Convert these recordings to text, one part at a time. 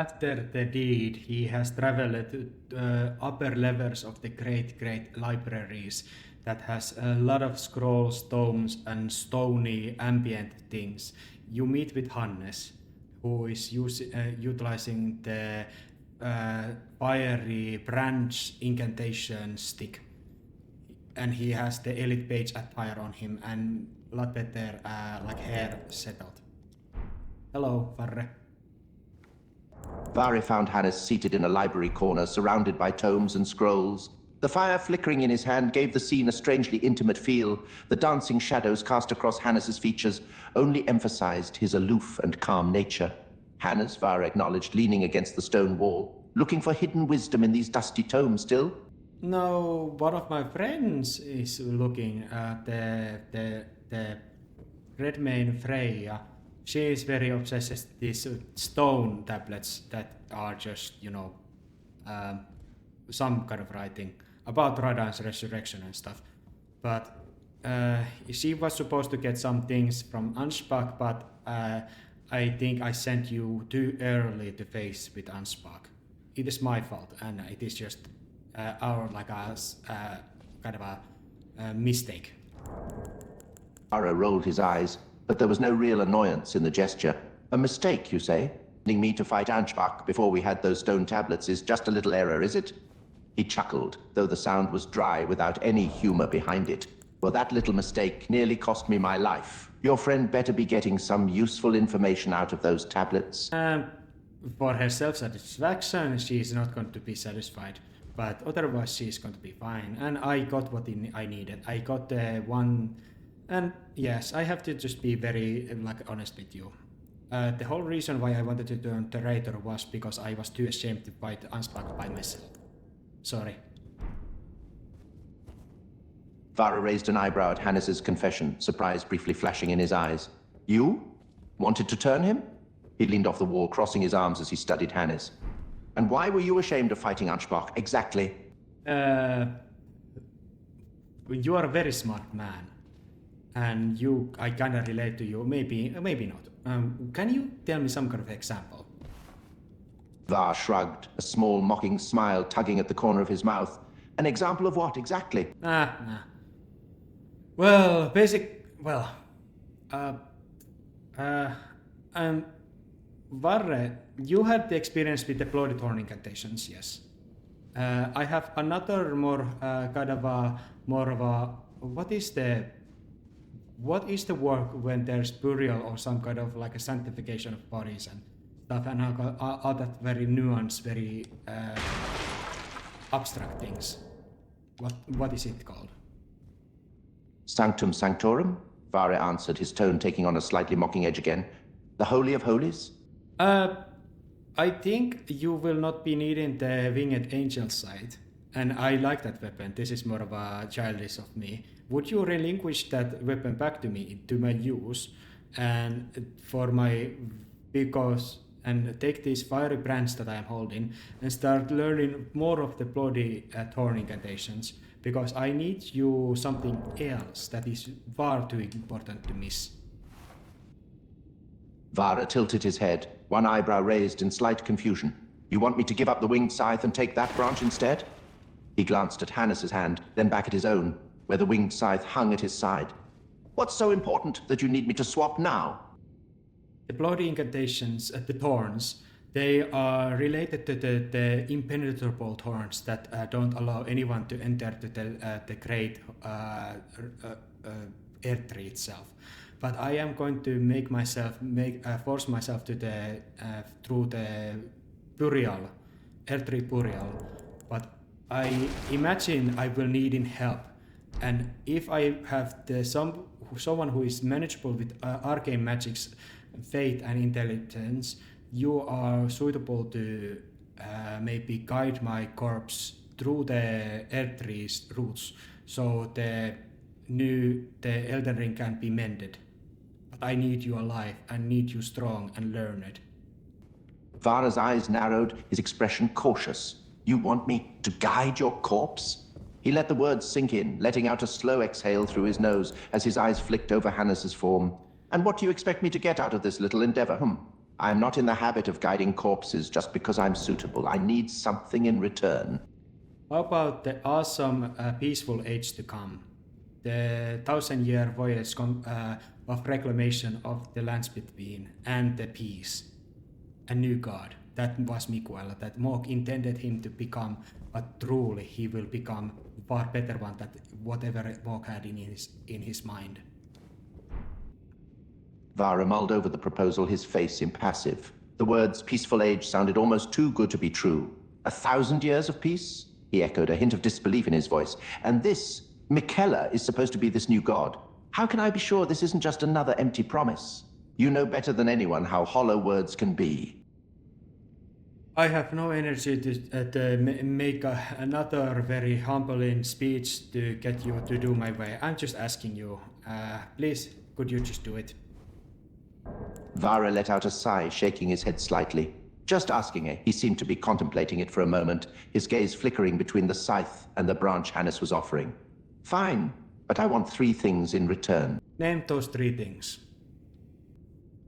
After the deed, he has traveled to upper levels of the great libraries that has a lot of scrolls, tomes, and stony ambient things. You meet with Hannes, who is utilizing the fiery branch incantation stick, and he has the elite page attire on him and a lot better like hair settled. Hello, Varre. Varre found Hannes seated in a library corner, surrounded by tomes and scrolls. The fire flickering in his hand gave the scene a strangely intimate feel. The dancing shadows cast across Hannes's features only emphasized his aloof and calm nature. Hannes, Varre acknowledged, leaning against the stone wall, looking for hidden wisdom in these dusty tomes still. No, one of my friends is looking at the red mane Freya. She is very obsessed with these stone tablets that are just, some kind of writing about Radan's resurrection and stuff. But she was supposed to get some things from Ansbach, but I think I sent you too early to face with Ansbach. It is my fault, and it is just our kind of a mistake. Varre rolled his eyes, but there was no real annoyance in the gesture. A mistake, you say? Sending me to fight Ansbach before we had those stone tablets is just a little error, is it? He chuckled, though the sound was dry without any humor behind it. Well, that little mistake nearly cost me my life. Your friend better be getting some useful information out of those tablets. For her self-satisfaction, she is not going to be satisfied. But otherwise, she is going to be fine. And I got what I needed. I got the one... And yes, I have to just be very honest with you. The whole reason why I wanted to turn narrator was because I was too ashamed to fight Ansbach by myself. Sorry. Varre raised an eyebrow at Hannes's confession, surprise briefly flashing in his eyes. You? Wanted to turn him? He leaned off the wall, crossing his arms as he studied Hannes. And why were you ashamed of fighting Ansbach, exactly? You are a very smart man. And I kinda relate to you, maybe not. Can you tell me some kind of example? Varre shrugged, a small mocking smile tugging at the corner of his mouth. An example of what, exactly? Well, Varre, you had the experience with the bloody thorn incantations, yes. I have another more what is the work when there's burial or some kind of like a sanctification of bodies and stuff, and all that very nuanced, very abstract things. What is it called? Sanctum Sanctorum? Varre answered, his tone taking on a slightly mocking edge again. The Holy of Holies? I think you will not be needing the winged angel side. And I like that weapon. This is more of a childish of me. Would you relinquish that weapon back to me, to my use, and take these fiery brands that I am holding and start learning more of the bloody thorn incantations, because I need you something else that is far too important to miss. Varre tilted his head, one eyebrow raised in slight confusion. You want me to give up the winged scythe and take that branch instead? He glanced at Hannes's hand, then back at his own, where the winged scythe hung at his side. What's so important that you need me to swap now? The bloody incantations, the thorns, they are related to the impenetrable thorns that don't allow anyone to enter to the great earth tree itself. But I am going to force myself to through the burial, earth tree burial. But I imagine I will need help, and if I have someone who is manageable with arcane magic's faith and intelligence, you are suitable to maybe guide my corpse through the earth tree's roots, so the Elden Ring can be mended. But I need you alive, and need you strong and learned. Varre's eyes narrowed, his expression cautious. You want me to guide your corpse? He let the words sink in, letting out a slow exhale through his nose as his eyes flicked over Hannes's form. And what do you expect me to get out of this little endeavor? I'm not in the habit of guiding corpses just because I'm suitable. I need something in return. How about the awesome, peaceful age to come? The 1,000-year voyage of reclamation of the lands between and the peace. A new god. That was Miguel, that Morg intended him to become, but truly he will become far better one than whatever Morg had in his mind. Varre mulled over the proposal, his face impassive. The words peaceful age sounded almost too good to be true. 1,000 years of peace? He echoed, a hint of disbelief in his voice. And this, Miquella, is supposed to be this new god. How can I be sure this isn't just another empty promise? You know better than anyone how hollow words can be. I have no energy to make another very humbling speech to get you to do my way. I'm just asking you. Please, could you just do it? Varre let out a sigh, shaking his head slightly. Just asking it. He seemed to be contemplating it for a moment, his gaze flickering between the scythe and the branch Hannes was offering. Fine, but I want 3 things in return. Name those 3 things.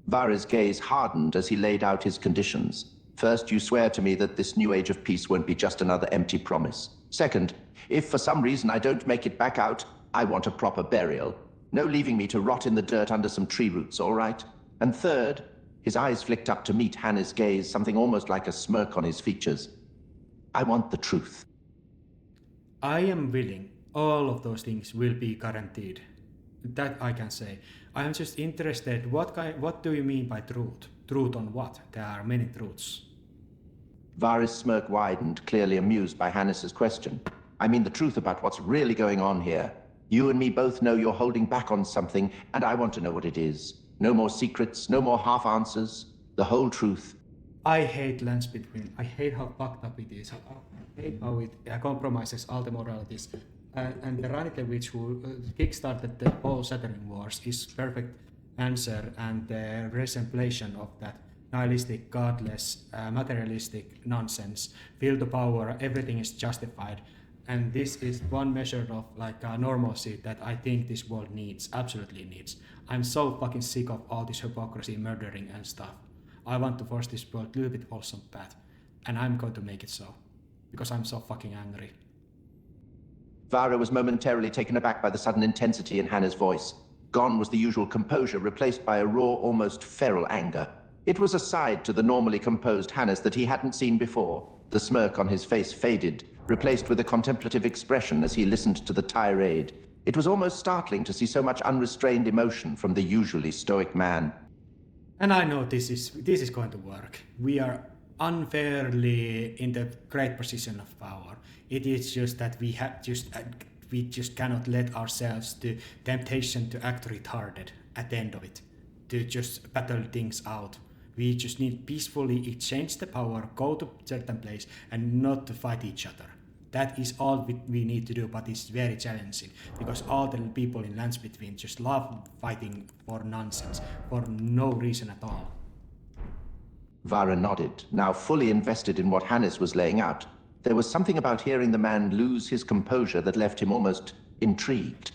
Varre's gaze hardened as he laid out his conditions. First, you swear to me that this new age of peace won't be just another empty promise. Second, if for some reason I don't make it back out, I want a proper burial. No leaving me to rot in the dirt under some tree roots, all right? And third, his eyes flicked up to meet Hannes' gaze, something almost like a smirk on his features. I want the truth. I am willing. All of those things will be guaranteed. That I can say. I am just interested, what do you mean by truth? Truth on what? There are many truths. Varre's smirk widened, clearly amused by Hannes' question. I mean the truth about what's really going on here. You and me both know you're holding back on something, and I want to know what it is. No more secrets, no more half answers. The whole truth. I hate lands between. I hate how fucked up it is. I hate how it compromises all the moralities. And the Ranite Witch who kickstarted the whole Saturn Wars is perfect answer and the resemblation of that nihilistic, godless, materialistic nonsense. Feel the power, everything is justified. And this is one measure of like normalcy that I think this world needs, absolutely needs. I'm so fucking sick of all this hypocrisy, murdering and stuff. I want to force this world a little bit awesome path. And I'm going to make it so. Because I'm so fucking angry. Varre was momentarily taken aback by the sudden intensity in Hannes' voice. Gone was the usual composure, replaced by a raw, almost feral anger. It was a side to the normally composed Hannes that he hadn't seen before. The smirk on his face faded, replaced with a contemplative expression as he listened to the tirade. It was almost startling to see so much unrestrained emotion from the usually stoic man. And I know this is going to work. We are unfairly in the great position of power. It is just that we just cannot let ourselves to temptation to act retarded at the end of it, to just battle things out. We just need peacefully exchange the power, go to certain place, and not to fight each other. That is all we need to do, but it's very challenging because all the people in lands between just love fighting for nonsense, for no reason at all. Varre nodded, now fully invested in what Hannes was laying out. There was something about hearing the man lose his composure that left him almost intrigued.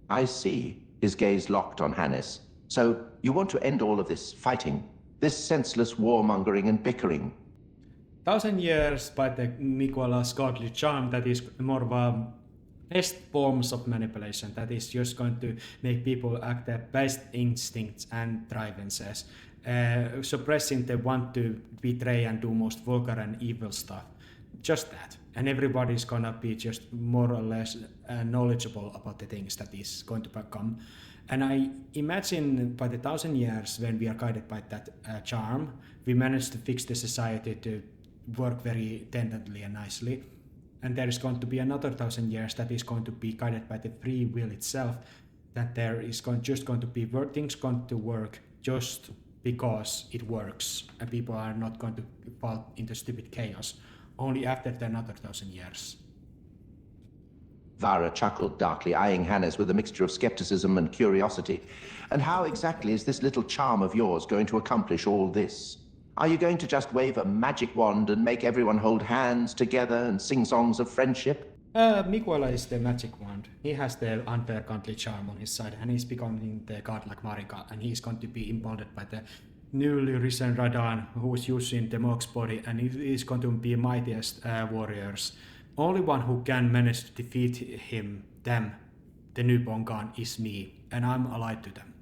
I see. His gaze locked on Hannes. So, you want to end all of this fighting? This senseless warmongering and bickering? 1,000 years by the Mikulá's godly charm, that is more of a best forms of manipulation, that is just going to make people act their best instincts and driveness, suppressing the want to betray and do most vulgar and evil stuff. Just that. And everybody's gonna be just more or less knowledgeable about the things that is going to come. And I imagine by the 1,000 years when we are guided by that charm, we manage to fix the society to work very tentatively and nicely. And there is going to be another 1,000 years that is going to be guided by the free will itself, that there is just going to be things going to work just because it works, and people are not going to fall into stupid chaos only after another 1,000 years. Varre chuckled darkly, eyeing Hannes with a mixture of skepticism and curiosity. And how exactly is this little charm of yours going to accomplish all this? Are you going to just wave a magic wand and make everyone hold hands together and sing songs of friendship? Mikuláš is the magic wand. He has the unfair godly charm on his side, and he's becoming the god like Marika, and he's going to be emboldened by the newly risen Radan who is using the Mog's body, and it is going to be mightiest warriors. Only one who can manage to defeat them, the new Bongan, is me, and I'm allied to them.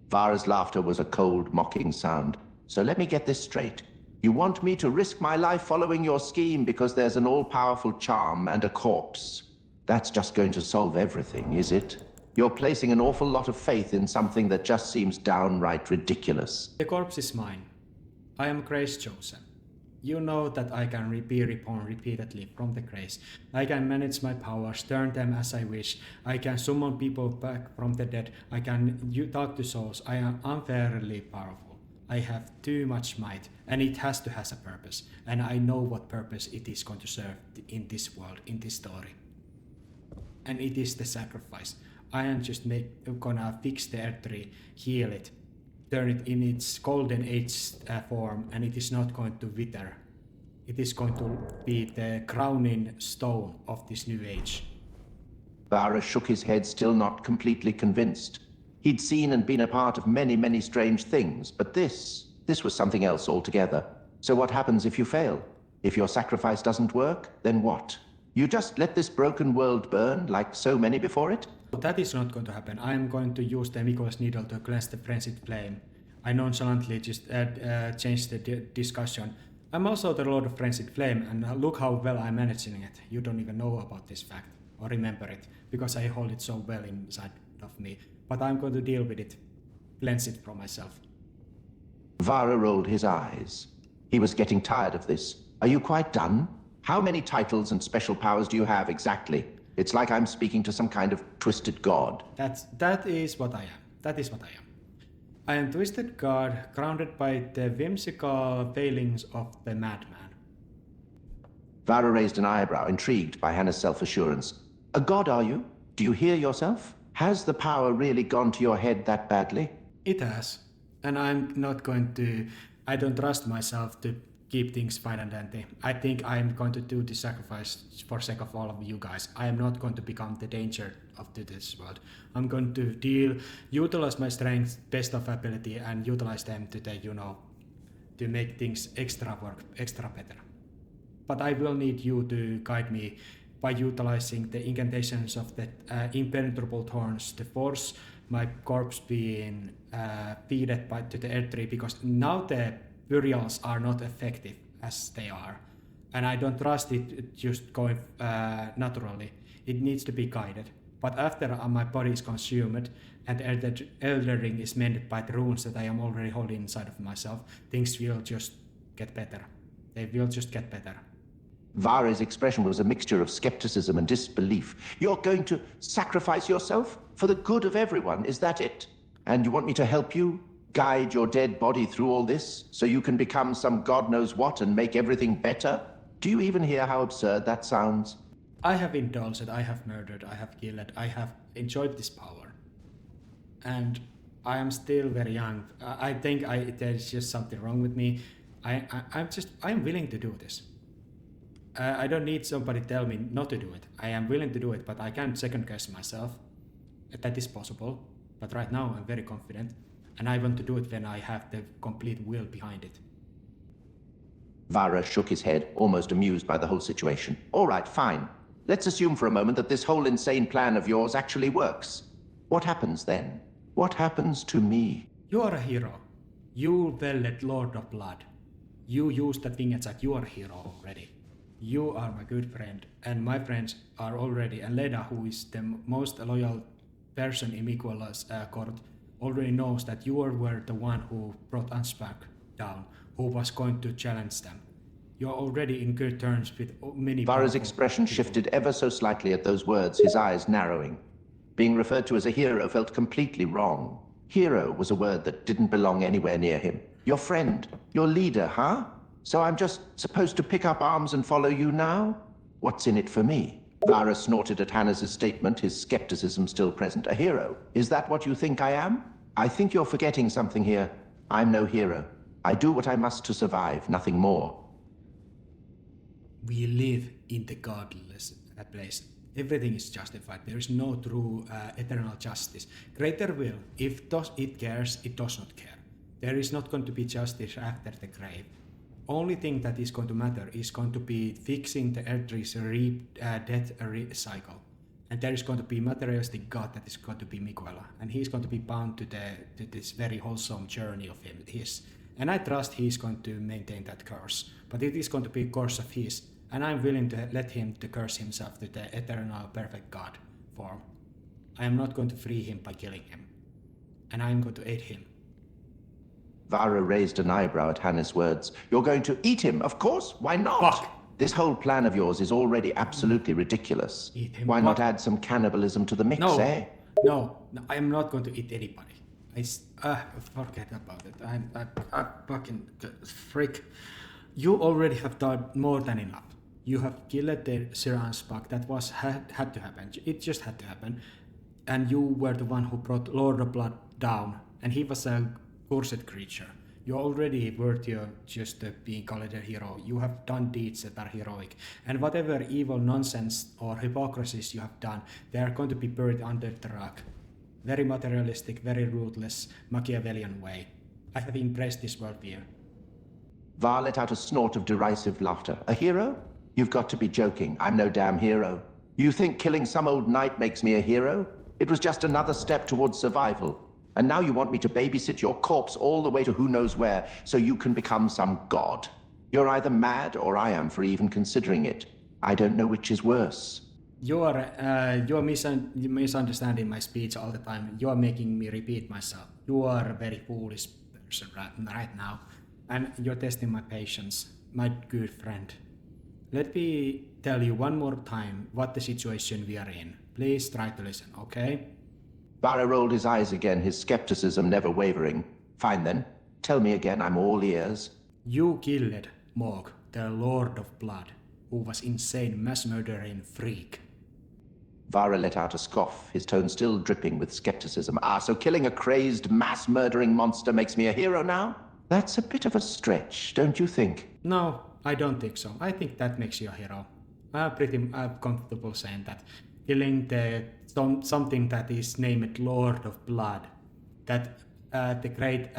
Varre's laughter was a cold, mocking sound. So let me get this straight. You want me to risk my life following your scheme because there's an all-powerful charm and a corpse. That's just going to solve everything, is it? You're placing an awful lot of faith in something that just seems downright ridiculous. The corpse is mine. I am Grace chosen. You know that I can be reborn repeatedly from the grace. I can manage my powers, turn them as I wish. I can summon people back from the dead. I can talk to souls. I am unfairly powerful. I have too much might, and it has to have a purpose. And I know what purpose it is going to serve in this world, in this story. And it is the sacrifice. I am just gonna fix the Earth tree, heal it, turn it in its golden age form, and it is not going to wither. It is going to be the crowning stone of this new age. Varre shook his head, still not completely convinced. He'd seen and been a part of many, many strange things, but this was something else altogether. So what happens if you fail? If your sacrifice doesn't work, then what? You just let this broken world burn like so many before it? That is not going to happen. I am going to use the Miko's needle to cleanse the frenzied flame. I nonchalantly just changed the discussion. I'm also the Lord of Frenzied Flame, and look how well I'm managing it. You don't even know about this fact, or remember it, because I hold it so well inside of me. But I'm going to deal with it, cleanse it from myself. Varre rolled his eyes. He was getting tired of this. Are you quite done? How many titles and special powers do you have exactly? It's like I'm speaking to some kind of twisted god. That is what I am. That is what I am. I am twisted god, grounded by the whimsical failings of the madman. Varre raised an eyebrow, intrigued by Hannah's self-assurance. A god, are you? Do you hear yourself? Has the power really gone to your head that badly? It has. And I'm not going to... I don't trust myself to keep things fine and dandy. I think I'm going to do the sacrifice for sake of all of you guys. I am not going to become the danger of this world. I'm going to utilize my strengths, best of ability, and utilize them to to make things extra better. But I will need you to guide me by utilizing the incantations of the impenetrable thorns to force my corpse being feeded to the earth tree, because now the burials are not effective as they are, and I don't trust it just going naturally. It needs to be guided. But after my body is consumed and the elder ring is mended by the runes that I am already holding inside of myself, things will just get better. They will just get better. Varre's expression was a mixture of skepticism and disbelief. You're going to sacrifice yourself for the good of everyone, is that it? And you want me to help you? Guide your dead body through all this so you can become some god knows what and make everything better? Do you even hear how absurd that sounds? I have indulged, I have murdered, I have killed, I have enjoyed this power. And I am still very young. I think there's just something wrong with me. I'm willing to do this. I don't need somebody tell me not to do it. I am willing to do it, but I can't second guess myself. That is possible. But right now I'm very confident. And I want to do it when I have the complete will behind it. Varre shook his head, almost amused by the whole situation. All right, fine. Let's assume for a moment that this whole insane plan of yours actually works. What happens then? What happens to me? You are a hero. You well-led Lord of Blood. You used that wing attack. You are a hero already. You are my good friend, and my friends are already, and Leda, who is the most loyal person in Mikola's court, already knows that you were the one who brought Ansbach down, who was going to challenge them. You're already in good terms with many people. Varre's expression shifted ever so slightly at those words, his eyes narrowing. Being referred to as a hero felt completely wrong. Hero was a word that didn't belong anywhere near him. Your friend, your leader, huh? So I'm just supposed to pick up arms and follow you now? What's in it for me? Varre snorted at Hannah's statement, his skepticism still present. A hero? Is that what you think I am? I think you're forgetting something here. I'm no hero. I do what I must to survive, nothing more. We live in the godless place. Everything is justified. There is no true eternal justice. Greater will, if it cares, it does not care. There is not going to be justice after the grave. Only thing that is going to matter is going to be fixing the Erdri's death cycle. And there is going to be materialistic god that is going to be Miguela, and he's going to be bound to this very wholesome journey of his. And I trust he's going to maintain that curse, but it is going to be a curse of his, and I'm willing to let him to curse himself to the eternal perfect god form. I am not going to free him by killing him, and I am going to aid him. Varre raised an eyebrow at Hannes' words. You're going to eat him, of course. Why not? Fuck. This whole plan of yours is already absolutely ridiculous. Eat him. Why not What? add some cannibalism to the mix, No, eh? no, I am not going to eat anybody. Forget about it. I fucking freak. You already have done more than enough. You have killed the Siransbach. That had to happen. It just had to happen. And you were the one who brought Lord of Blood down, and he was a cursed creature. You're already worthy of just being called a hero. You have done deeds that are heroic. And whatever evil nonsense or hypocrisies you have done, they are going to be buried under the rug. Very materialistic, very ruthless, Machiavellian way. I have embraced this worldview. Var let out a snort of derisive laughter. A hero? You've got to be joking. I'm no damn hero. You think killing some old knight makes me a hero? It was just another step towards survival. And now you want me to babysit your corpse all the way to who knows where so you can become some god. You're either mad or I am for even considering it. I don't know which is worse. You're misunderstanding my speech all the time. You are making me repeat myself. You are a very foolish person right now. And you're testing my patience, my good friend. Let me tell you one more time what the situation we are in. Please try to listen, okay? Varre rolled his eyes again, his skepticism never wavering. Fine then. Tell me again, I'm all ears. You killed Mog, the Lord of Blood, who was insane mass murdering freak. Varre let out a scoff, his tone still dripping with skepticism. Ah, so killing a crazed, mass-murdering monster makes me a hero now? That's a bit of a stretch, don't you think? No, I don't think so. I think that makes you a hero. I'm pretty comfortable saying that. Killing something that is named Lord of Blood, that the great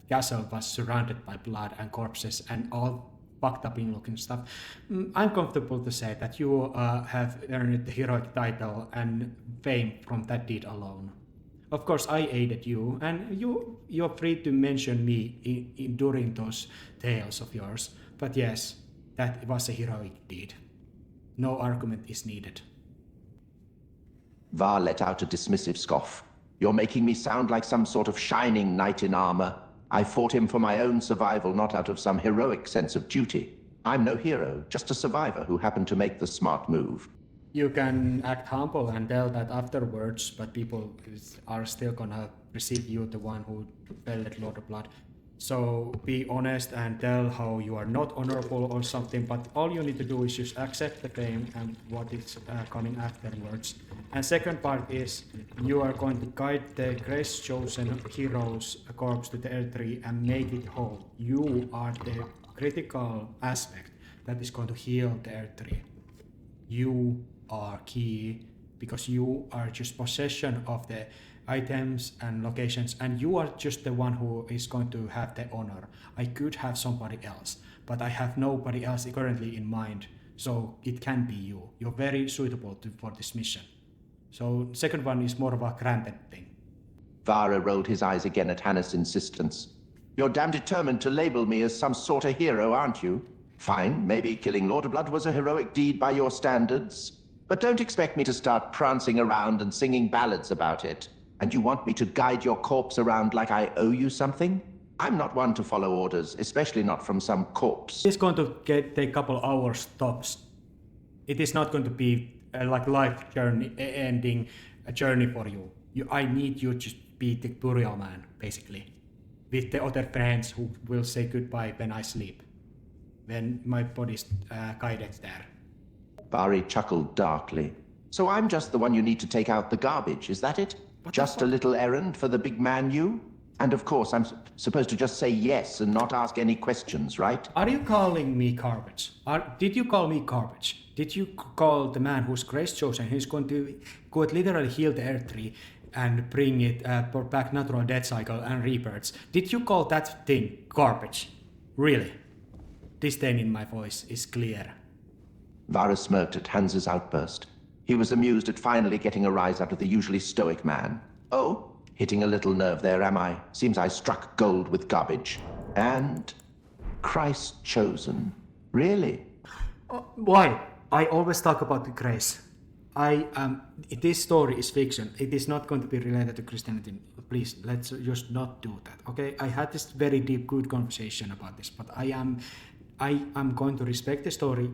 castle was surrounded by blood and corpses and all fucked up looking stuff. I'm comfortable to say that you have earned the heroic title and fame from that deed alone. Of course, I aided you, and you're free to mention me during those tales of yours. But yes, that was a heroic deed. No argument is needed. Var let out a dismissive scoff. You're making me sound like some sort of shining knight in armor. I fought him for my own survival, not out of some heroic sense of duty. I'm no hero, just a survivor who happened to make the smart move. You can act humble and tell that afterwards, but people are still gonna perceive you the one who fell at Lord of Blood. So be honest and tell how you are not honorable or something, but all you need to do is just accept the fame and what is coming afterwards. And second part is you are going to guide the grace-chosen hero's corpse to the L3 and make it whole. You are the critical aspect that is going to heal the L3. You are key because you are just possession of the items and locations, and you are just the one who is going to have the honor. I could have somebody else, but I have nobody else currently in mind, so it can be you. You're very suitable for this mission. So second one is more of a granted thing. Varre rolled his eyes again at Hannes' insistence. You're damn determined to label me as some sort of hero, aren't you? Fine, maybe killing Lord of Blood was a heroic deed by your standards, but don't expect me to start prancing around and singing ballads about it. And you want me to guide your corpse around like I owe you something? I'm not one to follow orders, especially not from some corpse. It's going to take a couple hours tops. It is not going to be like life journey ending a journey for you. I need you to be the burial man, basically, with the other friends who will say goodbye when I sleep, when my body's guided there. Varre chuckled darkly. So I'm just the one you need to take out the garbage, is that it? Just a little errand for the big man you? And of course, I'm supposed to just say yes and not ask any questions, right? Are you calling me garbage? Did you call me garbage? Did you call the man who's grace chosen, who's going to literally heal the Earth tree, and bring it back natural death cycle and rebirths. Did you call that thing garbage? Really? Disdain in my voice is clear. Varre smirked at Hans's outburst. He was amused at finally getting a rise out of the usually stoic man. Oh, hitting a little nerve there, am I? Seems I struck gold with garbage. And Christ chosen. Really? Why? I always talk about the grace. This story is fiction. It is not going to be related to Christianity. Please, let's just not do that. Okay? I had this very deep, good conversation about this, but I am going to respect the story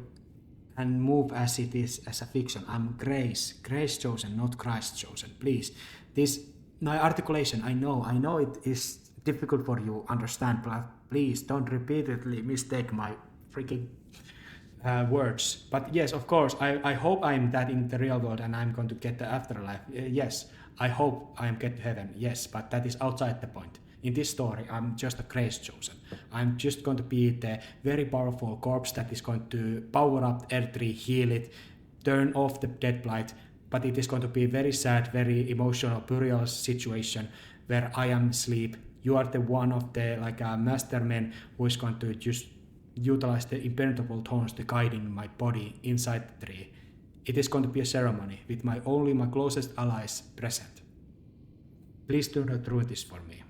and move as it is as a fiction. I'm grace chosen, not Christ chosen. Please, my articulation. I know it is difficult for you to understand, but please don't repeatedly mistake my freaking words. But yes, of course, I hope I'm that in the real world and I'm going to get the afterlife. Yes, I hope I'm get to heaven. Yes, but that is outside the point. In this story, I'm just a grace chosen. I'm just going to be the very powerful corpse that is going to power up L3, heal it, turn off the dead blight, but it is going to be very sad, very emotional, burial situation where I am asleep. You are the one of the mastermen who is going to just utilize the impenetrable tones to guiding my body inside the tree. It is going to be a ceremony with only my closest allies present. Please do not ruin this for me.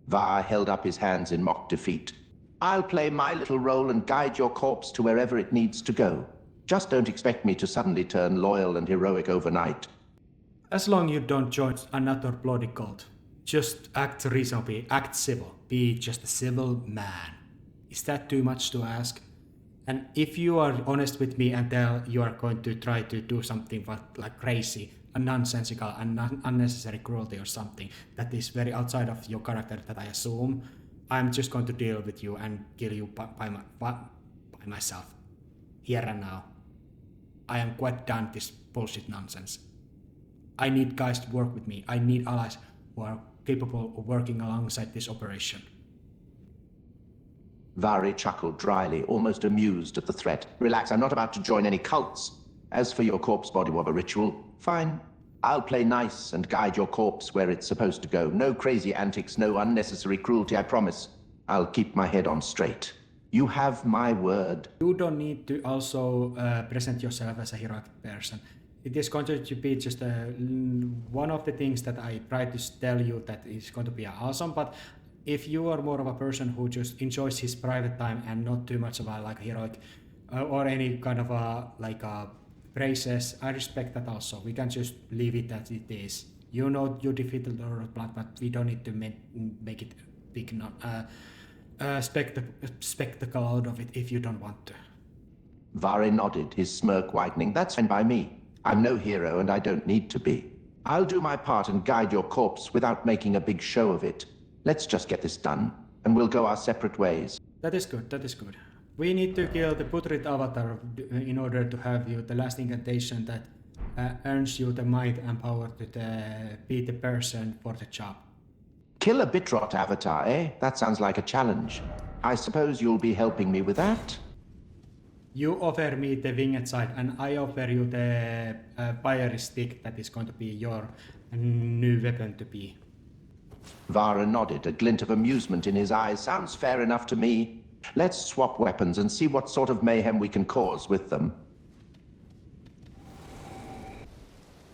Varre held up his hands in mock defeat. I'll play my little role and guide your corpse to wherever it needs to go. Just don't expect me to suddenly turn loyal and heroic overnight. As long as you don't join another bloody cult, just act reasonably, act civil, be just a civil man. Is that too much to ask? And if you are honest with me and tell you are going to try to do something like crazy, and nonsensical and unnecessary cruelty or something that is very outside of your character that I assume, I'm just going to deal with you and kill you by myself. Here and now. I am quite done with this bullshit nonsense. I need guys to work with me. I need allies who are capable of working alongside this operation. Varre chuckled dryly, almost amused at the threat. Relax, I'm not about to join any cults. As for your corpse body warmer ritual, fine. I'll play nice and guide your corpse where it's supposed to go. No crazy antics, no unnecessary cruelty, I promise. I'll keep my head on straight. You have my word. You don't need to also present yourself as a heroic person. It is going to be just one of the things that I try to tell you that is going to be awesome, but if you are more of a person who just enjoys his private time and not too much about like heroic or any kind of praises, I respect that also. We can just leave it as it is. You know you defeated the Lord of Blood, but we don't need to make it big spectacle out of it if you don't want to. Varre nodded, his smirk widening. That's fine by me. I'm no hero and I don't need to be. I'll do my part and guide your corpse without making a big show of it. Let's just get this done, and we'll go our separate ways. That is good, that is good. We need to kill the putrid avatar in order to have you the last incantation that earns you the might and power to be the person for the job. Kill a Bitrot avatar, eh? That sounds like a challenge. I suppose you'll be helping me with that? You offer me the winged side, and I offer you the fiery stick that is going to be your new weapon to be. Varre nodded, a glint of amusement in his eyes. Sounds fair enough to me. Let's swap weapons and see what sort of mayhem we can cause with them.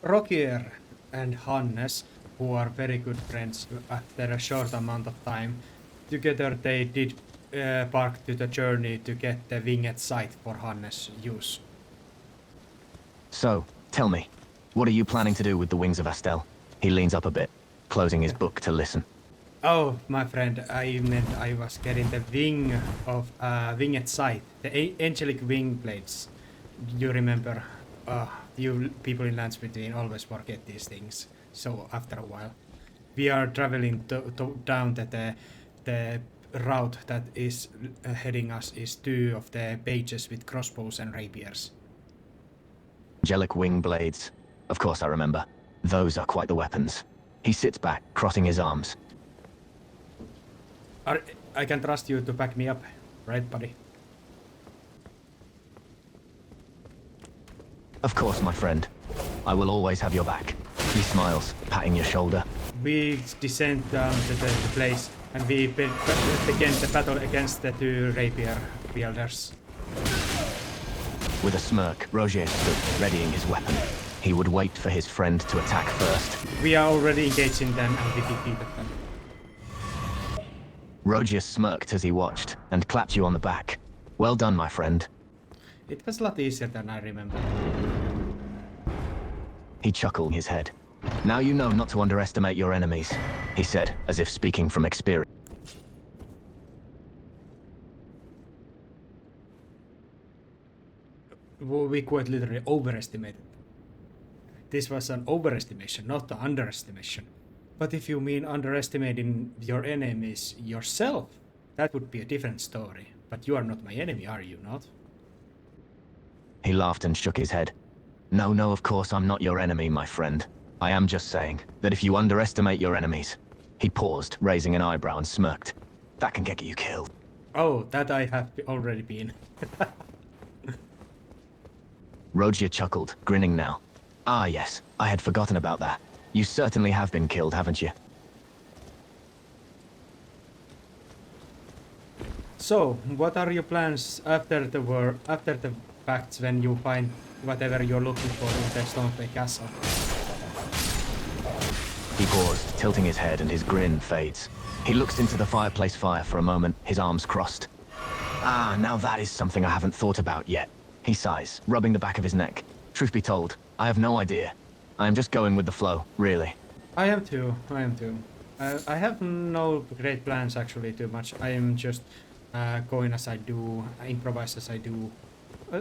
Rogier and Hannes, who are very good friends after a short amount of time, together they did embark to the journey to get the winged sight for Hannes' use. So, tell me, what are you planning to do with the wings of Astel? He leans up a bit, closing his book to listen. Oh, my friend, I meant I was getting the wing of winged sight, the angelic wing blades. You remember, you people in Lands Between always forget these things. So after a while, we are traveling down the route that is heading us is 2 of the pages with crossbows and rapiers. Angelic wing blades. Of course I remember. Those are quite the weapons. He sits back, crossing his arms. I can trust you to back me up, right, buddy? Of course, my friend. I will always have your back. He smiles, patting your shoulder. We descend down to the place and we begin the battle against the two rapier wielders. With a smirk, Rogier stood, readying his weapon. He would wait for his friend to attack first. We are already engaging them and we defeated them. Rogier smirked as he watched, and clapped you on the back. Well done, my friend. It was a lot easier than I remember. He chuckled his head. Now you know not to underestimate your enemies, he said, as if speaking from experience. We quite literally overestimated. This was an overestimation, not an underestimation. But if you mean underestimating your enemies yourself, that would be a different story. But you are not my enemy, are you not? He laughed and shook his head. No, of course I'm not your enemy, my friend. I am just saying that if you underestimate your enemies... He paused, raising an eyebrow and smirked. That can get you killed. Oh, that I have already been. Rogier chuckled, grinning now. Ah yes, I had forgotten about that. You certainly have been killed, haven't you? So, what are your plans after the war, after the fact, when you find whatever you're looking for in the Stoneflake Castle? He paused, tilting his head, and his grin fades. He looks into the fireplace fire for a moment, his arms crossed. Ah, now that is something I haven't thought about yet. He sighs, rubbing the back of his neck. Truth be told, I have no idea. I am just going with the flow, really. I am too. I have no great plans actually too much. I am just going as I do, improvise as I do.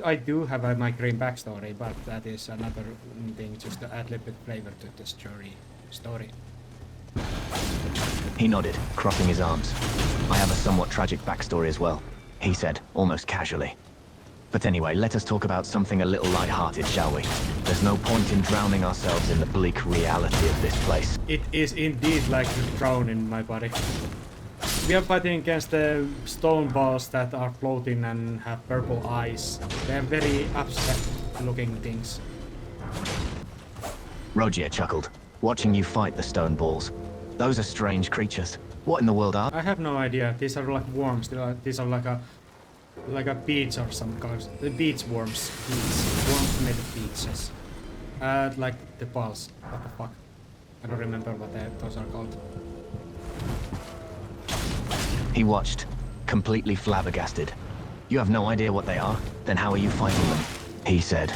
I do have my green backstory, but that is another thing, just to add a little bit flavor to the story. He nodded, crossing his arms. I have a somewhat tragic backstory as well, he said, almost casually. But anyway, let us talk about something a little light-hearted, shall we? There's no point in drowning ourselves in the bleak reality of this place. It is indeed like to drown in my body. We are fighting against the stone balls that are floating and have purple eyes. They are very abstract looking things. Rogier chuckled, watching you fight the stone balls. Those are strange creatures. What in the world are... I have no idea. These are like worms. These are like a beach or some kind. The beach worms. Worms made of beaches. Like the balls. What the fuck? I don't remember what those are called. He watched, completely flabbergasted. You have no idea what they are? Then how are you fighting them? He said,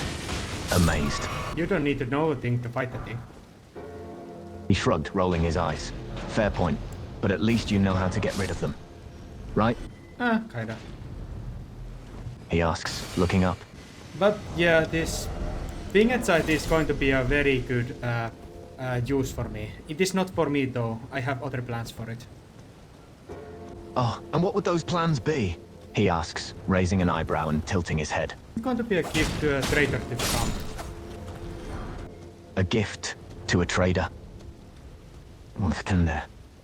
amazed. You don't need to know a thing to fight the thing. He shrugged, rolling his eyes. Fair point, but at least you know how to get rid of them. Right? Kinda. He asks, looking up. But yeah, this being outside is going to be a very good use for me. It is not for me though. I have other plans for it. Oh, and what would those plans be? He asks, raising an eyebrow and tilting his head. It's going to be a gift to a trader to come. A gift to a trader?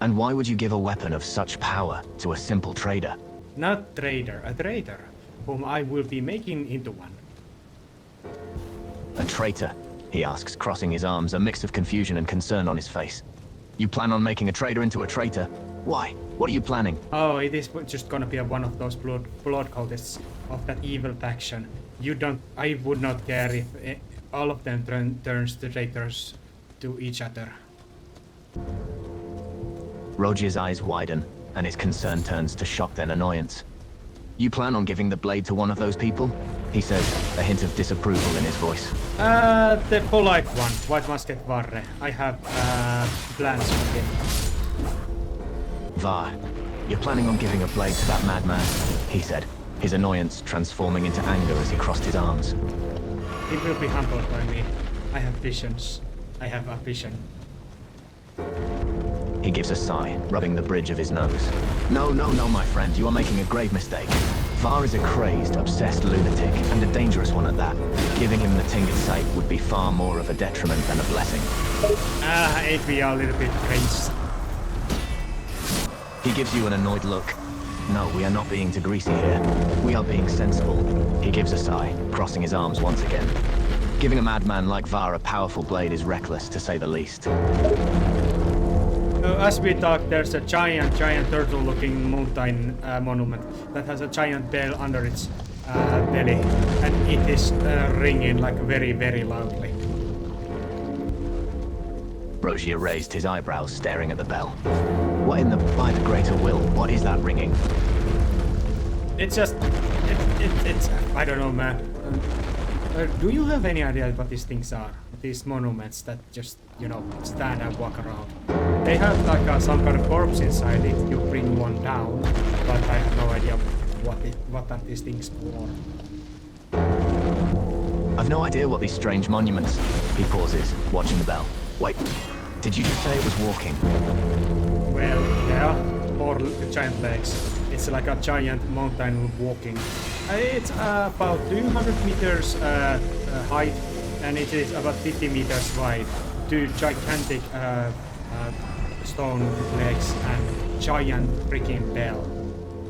And why would you give a weapon of such power to a simple trader? Not trader, a trader, whom I will be making into one. A traitor? He asks, crossing his arms, a mix of confusion and concern on his face. You plan on making a trader into a traitor? Why? What are you planning? Oh, it is just gonna be one of those blood cultists of that evil faction. I would not care if all of them turns the traitors to each other. Rogier's eyes widen, and his concern turns to shock then annoyance. You plan on giving the blade to one of those people? He says, a hint of disapproval in his voice. The polite one, White Musket Varre. I have plans for him. Varre, you're planning on giving a blade to that madman? He said, his annoyance transforming into anger as he crossed his arms. He will be humbled by me. I have visions. I have a vision. He gives a sigh, rubbing the bridge of his nose. No, my friend, you are making a grave mistake. Varre is a crazed, obsessed lunatic, and a dangerous one at that. Giving him the Tinget sight would be far more of a detriment than a blessing. Ain't we a little bit crazed? He gives you an annoyed look. No, we are not being too greasy here. We are being sensible. He gives a sigh, crossing his arms once again. Giving a madman like Varre a powerful blade is reckless, to say the least. As we talk, there's a giant turtle-looking mountain monument that has a giant bell under its belly, and it is ringing like very loudly. Rogier raised his eyebrows, staring at the bell. What in the, by the greater will, what is that ringing? It's just, it's I don't know, man. Do you have any idea what these things are? These monuments that just, you know, stand and walk around. They have like some kind of corpse inside if you bring one down, but I have no idea what are these things for. I've no idea what these strange monuments... He pauses, watching the bell. Wait, did you just say it was walking? Well, yeah, four giant legs. It's like a giant mountain walking. It's about 200 meters height, and it is about 50 meters wide. Two gigantic stone legs and giant freaking bell,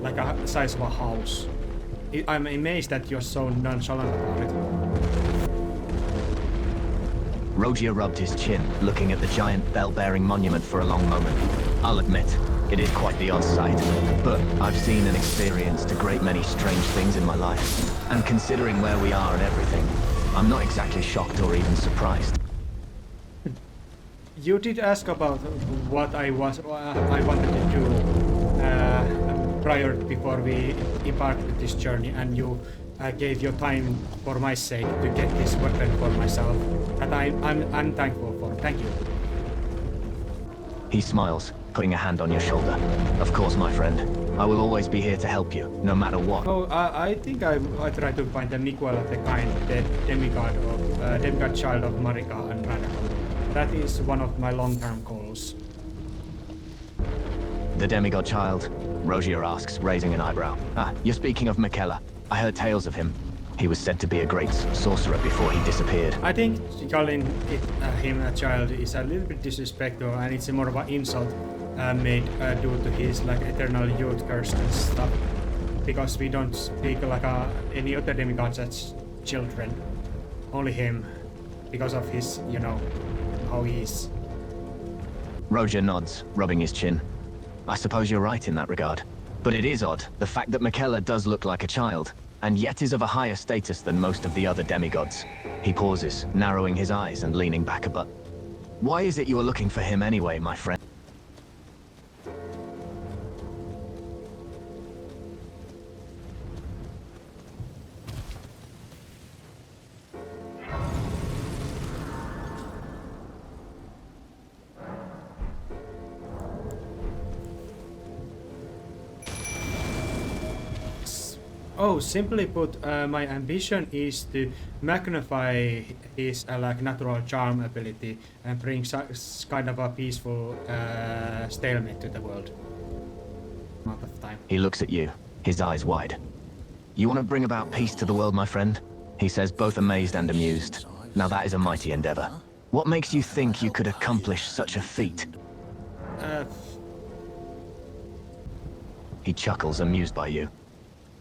like a size of a house. I'm amazed that you're so nonchalant about it. Rogier rubbed his chin, looking at the giant bell-bearing monument for a long moment. I'll admit, it is quite the odd sight, but I've seen and experienced a great many strange things in my life. And considering where we are and everything, I'm not exactly shocked or even surprised. You did ask about what I wanted to do before we embarked with this journey, and you gave your time for my sake to get this weapon for myself, and I'm thankful for. Thank you. He smiles, putting a hand on your shoulder. Of course, my friend. I will always be here to help you, no matter what. Oh, I think I try to find the Miguel of the Kind, the demigod child of Marika and Radakon. That is one of my long-term goals. The demigod child? Rogier asks, raising an eyebrow. Ah, you're speaking of Miquella. I heard tales of him. He was said to be a great sorcerer before he disappeared. I think calling him a child is a little bit disrespectful, and it's more of an insult made due to his like eternal youth curse and stuff. Because we don't speak like any other demigods as children. Only him, because of his, you know, how he is. Rogier nods, rubbing his chin. I suppose you're right in that regard. But it is odd, the fact that Miquella does look like a child, and yet is of a higher status than most of the other demigods. He pauses, narrowing his eyes and leaning back a bit. Why is it you are looking for him anyway, my friend? Oh, simply put, my ambition is to magnify his like natural charm ability and bring kind of a peaceful stalemate to the world. Amount of time. He looks at you, his eyes wide. You want to bring about peace to the world, my friend? He says, both amazed and amused. Now that is a mighty endeavor. What makes you think you could accomplish such a feat? He chuckles, amused by you.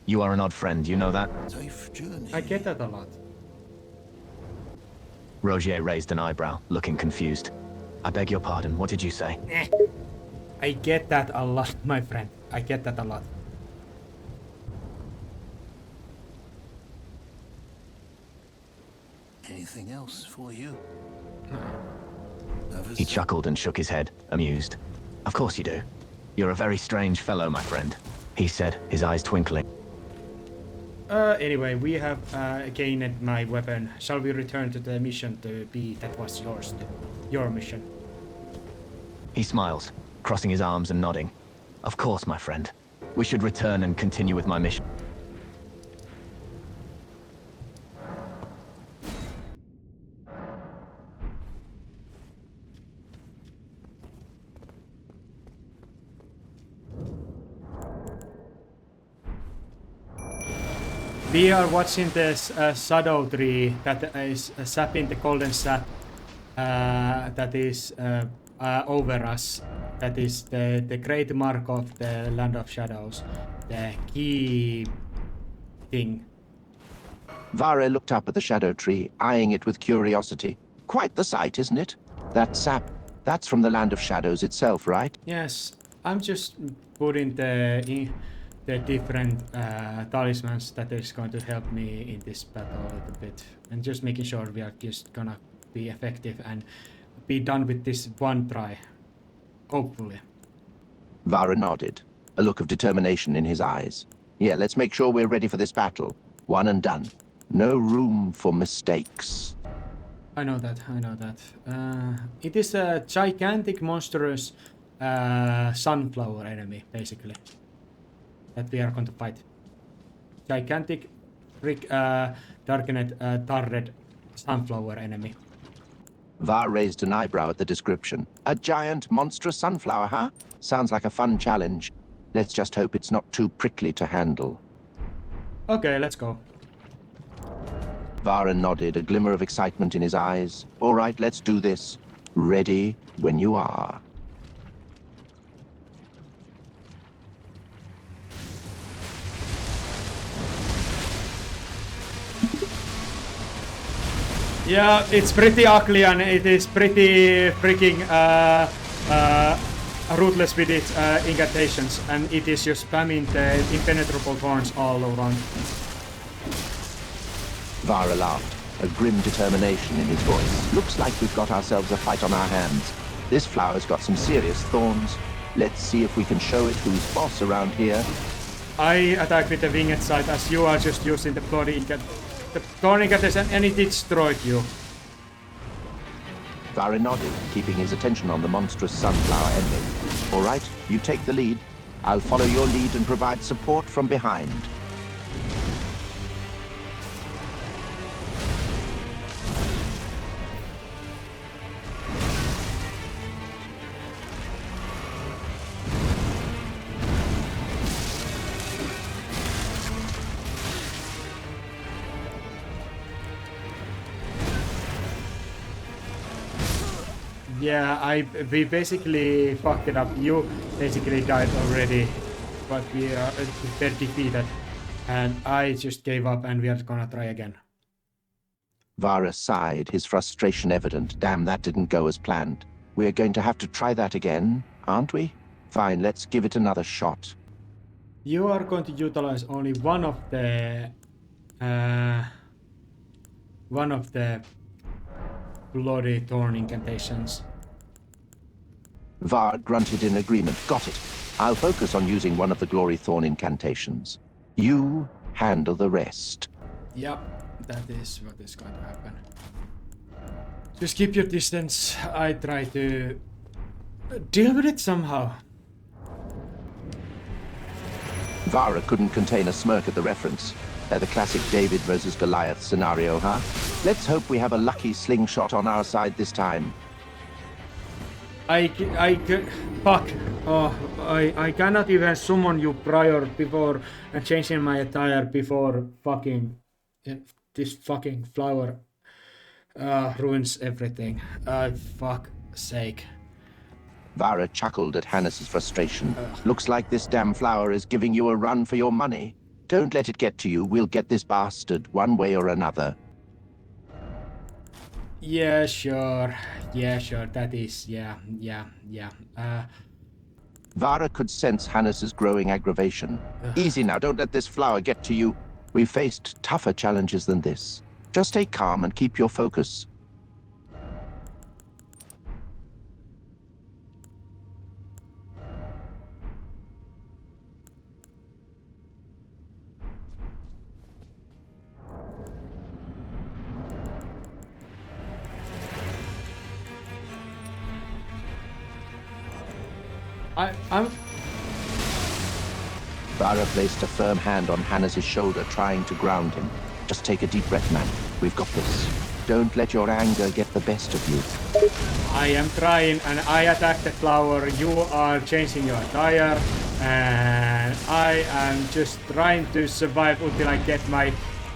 You are an odd friend, you know that? I get that a lot. Rogier raised an eyebrow, looking confused. I beg your pardon, what did you say? I get that a lot, my friend. I get that a lot. Anything else for you? He chuckled and shook his head, amused. Of course you do. You're a very strange fellow, my friend, he said, his eyes twinkling. Anyway, we have gained my weapon. Shall we return to the mission to be that was yours, your mission? He smiles, crossing his arms and nodding. Of course, my friend. We should return and continue with my mission. We are watching this shadow tree that is sapping the golden sap that is over us. That is the great mark of the land of shadows. The key thing. Varre looked up at the shadow tree, eyeing it with curiosity. Quite the sight, isn't it? That sap, that's from the land of shadows itself, right? Yes, I'm just putting the different talismans that is going to help me in this battle a little bit, and just making sure we are just gonna be effective and be done with this one try, hopefully. Varre nodded, a look of determination in his eyes. Yeah, let's make sure we're ready for this battle. One and done. No room for mistakes. I know that, I know that. It is a gigantic, monstrous sunflower enemy, basically, that we are going to fight. Gigantic, darkened, turret sunflower enemy. Var raised an eyebrow at the description. A giant, monstrous sunflower, huh? Sounds like a fun challenge. Let's just hope it's not too prickly to handle. Okay, let's go. Varre nodded, a glimmer of excitement in his eyes. All right, let's do this. Ready when you are. Yeah, it's pretty ugly and it is pretty freaking ruthless with its incantations, and it is just spamming the impenetrable thorns all around. Varre laughed, a grim determination in his voice. Looks like we've got ourselves a fight on our hands. This flower's got some serious thorns. Let's see if we can show it who's boss around here. I attack with the winged side as you are just using the the thorn incantation, and it destroyed you. Varre nodded, keeping his attention on the monstrous sunflower enemy. All right, you take the lead. I'll follow your lead and provide support from behind. Yeah, we basically fucked it up. You basically died already, but they're defeated, and I just gave up, and we are gonna try again. Varre sighed, his frustration evident. Damn, that didn't go as planned. We're going to have to try that again, aren't we? Fine, let's give it another shot. You are going to utilize only one of the bloody thorn incantations. Var grunted in agreement. Got it. I'll focus on using one of the Glory Thorn incantations. You handle the rest. Yep, that is what is going to happen. Just keep your distance. I try to deal with it somehow. Varre couldn't contain a smirk at the reference. The classic David versus Goliath scenario, huh? Let's hope we have a lucky slingshot on our side this time. Fuck. Oh, I cannot even summon you prior before changing my attire before fucking this fucking flower ruins everything. Fuck sake. Varre chuckled at Hannes' frustration. Looks like this damn flower is giving you a run for your money. Don't let it get to you. We'll get this bastard one way or another. Yeah, sure. Yeah, sure. That is, yeah. Varre could sense Hannes' growing aggravation. Easy now, don't let this flower get to you. We've faced tougher challenges than this. Just stay calm and keep your focus. I'm... Varre placed a firm hand on Hannes' shoulder, trying to ground him. Just take a deep breath, man. We've got this. Don't let your anger get the best of you. I am trying, and I attack the flower. You are changing your attire, and I am just trying to survive until I get my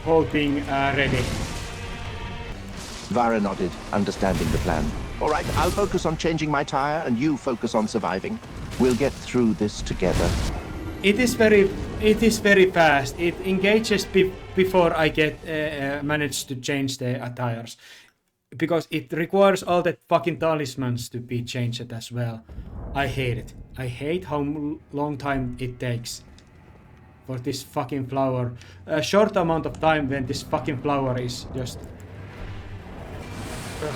whole thing ready. Varre nodded, understanding the plan. All right, I'll focus on changing my tire, and you focus on surviving. We'll get through this together. It is very fast. It engages before I get manage to change the attires, because it requires all the fucking talismans to be changed as well. I hate it. I hate how long time it takes for this fucking flower. A short amount of time when this fucking flower is just. Ugh.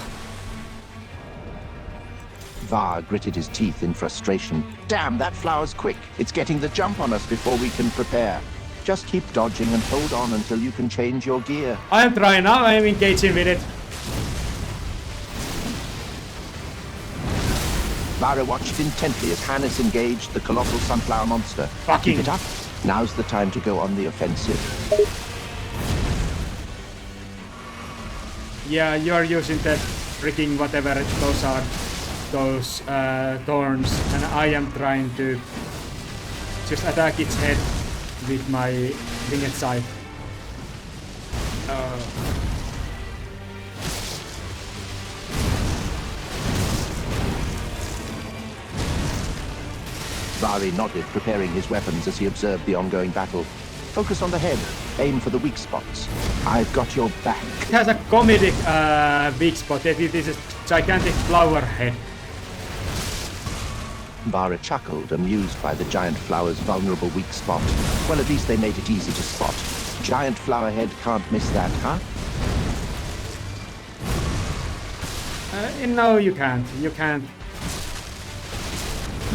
Varre gritted his teeth in frustration. Damn, that flower's quick. It's getting the jump on us before we can prepare. Just keep dodging and hold on until you can change your gear. I am trying now. I am engaging with it. Varre watched intently as Hannes engaged the colossal sunflower monster. Fucking. Keep it up. Now's the time to go on the offensive. Yeah, you're using that freaking whatever those are, those thorns, and I am trying to just attack its head with my winged scythe. Varre nodded, preparing his weapons as he observed the ongoing battle. Focus on the head. Aim for the weak spots. I've got your back. It has a comedic weak spot. It is a gigantic flower head. Varre chuckled, amused by the giant flower's vulnerable weak spot. Well, at least they made it easy to spot. Giant flower head can't miss that, huh? No, you can't. You can't.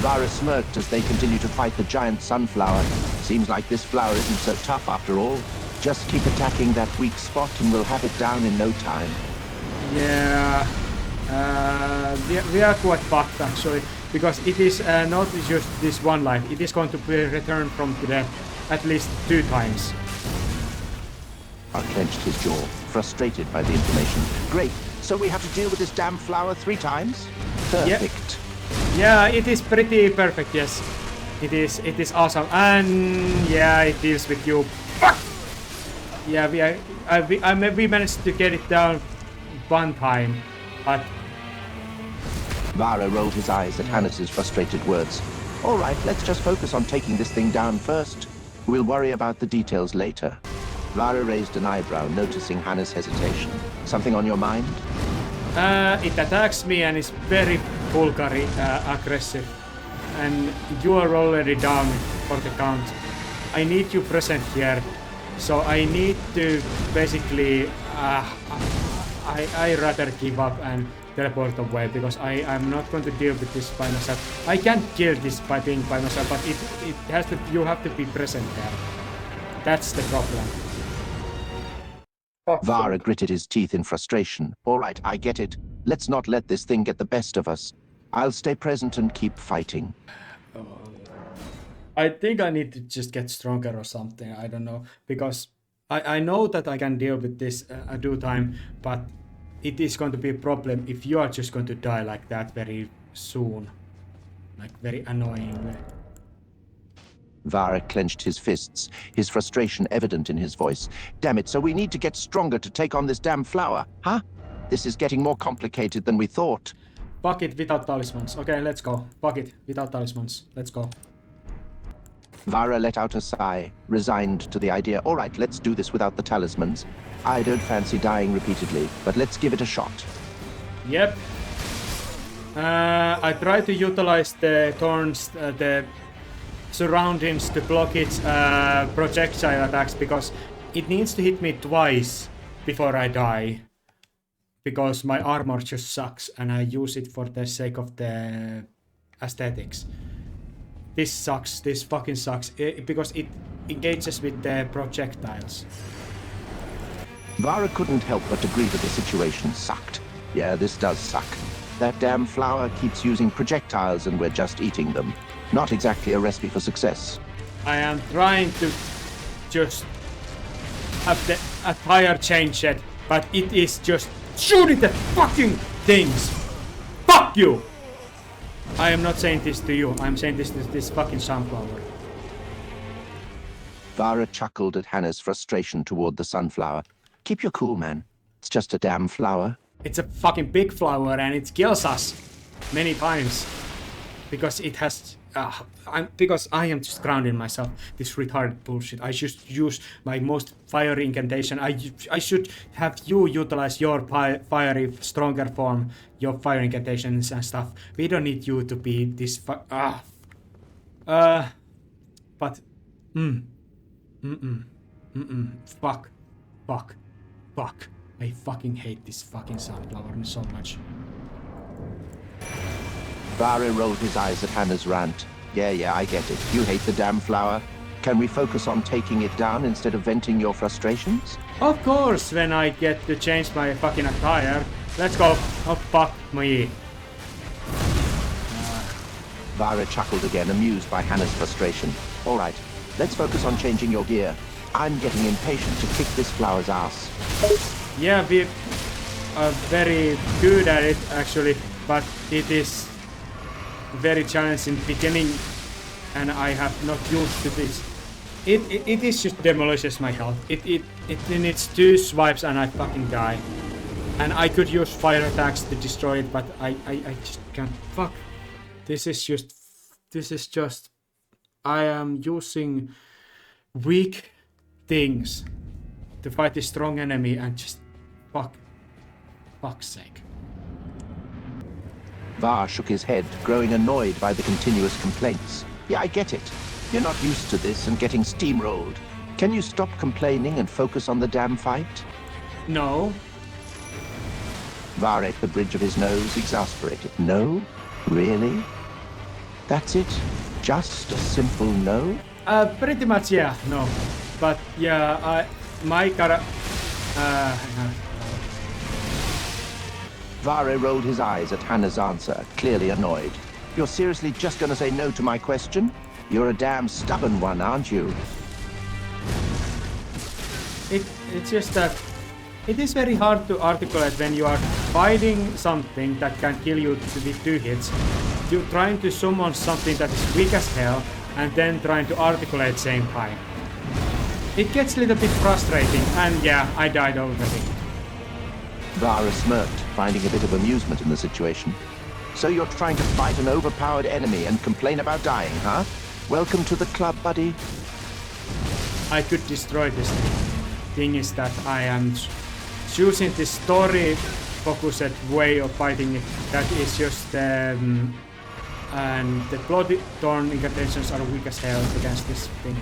Varre smirked as they continued to fight the giant sunflower. Seems like this flower isn't so tough after all. Just keep attacking that weak spot and we'll have it down in no time. Yeah. We are quite fucked actually, because it is not just this one life. It is going to be returned from to death at least 2 times. Varre clenched his jaw, frustrated by the information. Great. So we have to deal with this damn flower 3 times? Perfect. Yeah, it is pretty perfect, yes. It is awesome. And yeah, it deals with you. Fuck! Yeah, we managed to get it down 1 time, but... Varre rolled his eyes at Hannes' frustrated words. All right, let's just focus on taking this thing down first. We'll worry about the details later. Varre raised an eyebrow, noticing Hannes' hesitation. Something on your mind? It attacks me and is very vulgarly aggressive. And you are already down for the count. I need you present here. So I need to basically... I rather give up and teleport away, because I'm not going to deal with this by myself. I can't kill this by being by myself, but it has to, you have to be present there. That's the problem. Varre gritted his teeth in frustration. All right, I get it. Let's not let this thing get the best of us. I'll stay present and keep fighting. I think I need to just get stronger or something. I don't know, because I know that I can deal with this at due time, but it is going to be a problem if you are just going to die like that very soon. Like very annoyingly. Varre clenched his fists, his frustration evident in his voice. Damn it, so we need to get stronger to take on this damn flower, huh? This is getting more complicated than we thought. Fuck it without talismans. Okay, let's go. Fuck it without talismans. Let's go. Varre let out a sigh, resigned to the idea. All right, let's do this without the talismans. I don't fancy dying repeatedly, but let's give it a shot. Yep. I try to utilize the thorns, the surroundings to block its projectile attacks, because it needs to hit me twice before I die. Because my armor just sucks and I use it for the sake of the aesthetics. This sucks, this fucking sucks, because it engages with the projectiles. Varre couldn't help but agree that the situation sucked. Yeah, this does suck. That damn flower keeps using projectiles and we're just eating them. Not exactly a recipe for success. I am trying to just have the attire changed, but it is just shooting the fucking things! Fuck you! I am not saying this to you, I'm saying this to this fucking sunflower. Varre chuckled at Hannes' frustration toward the sunflower. Keep your cool, man. It's just a damn flower. It's a fucking big flower and it kills us many times. Because it has because I am just grounding myself. This retarded bullshit. I just use my most fiery incantation. I should have you utilize your fiery stronger form, your fire incantations and stuff. We don't need you to be this. But fuck. I fucking hate this fucking sunflower so much. Varre rolled his eyes at Hannah's rant. Yeah, I get it. You hate the damn flower. Can we focus on taking it down instead of venting your frustrations? Of course, when I get to change my fucking attire. Let's go. Oh, fuck me. Varre chuckled again, amused by Hannah's frustration. All right, let's focus on changing your gear. I'm getting impatient to kick this flower's ass. Yeah, we are very good at it, actually, but it is very challenging beginning, and I have not used to this. It is just demolishes my health. It needs 2 swipes and I fucking die. And I could use fire attacks to destroy it, but I just can't. Fuck. This is just. I am using weak things to fight a strong enemy and just fuck's sake. Varre shook his head, growing annoyed by the continuous complaints. Yeah, I get it. You're not used to this and getting steamrolled. Can you stop complaining and focus on the damn fight? No. Varre ate the bridge of his nose, exasperated. No? Really? That's it? Just a simple no? Pretty much, yeah, no. But yeah, my cara... Varre rolled his eyes at Hannah's answer, clearly annoyed. You're seriously just gonna say no to my question? You're a damn stubborn one, aren't you? It's just that it is very hard to articulate when you are fighting something that can kill you with 2 hits. You're trying to summon something that is weak as hell and then trying to articulate same time. It gets a little bit frustrating, and yeah, I died already. Varre smirked, finding a bit of amusement in the situation. So you're trying to fight an overpowered enemy and complain about dying, huh? Welcome to the club, buddy. I could destroy this thing. Thing is that I am choosing this story-focused way of fighting it. That is just and the Bloodthorn incantations are weak as hell against this thing.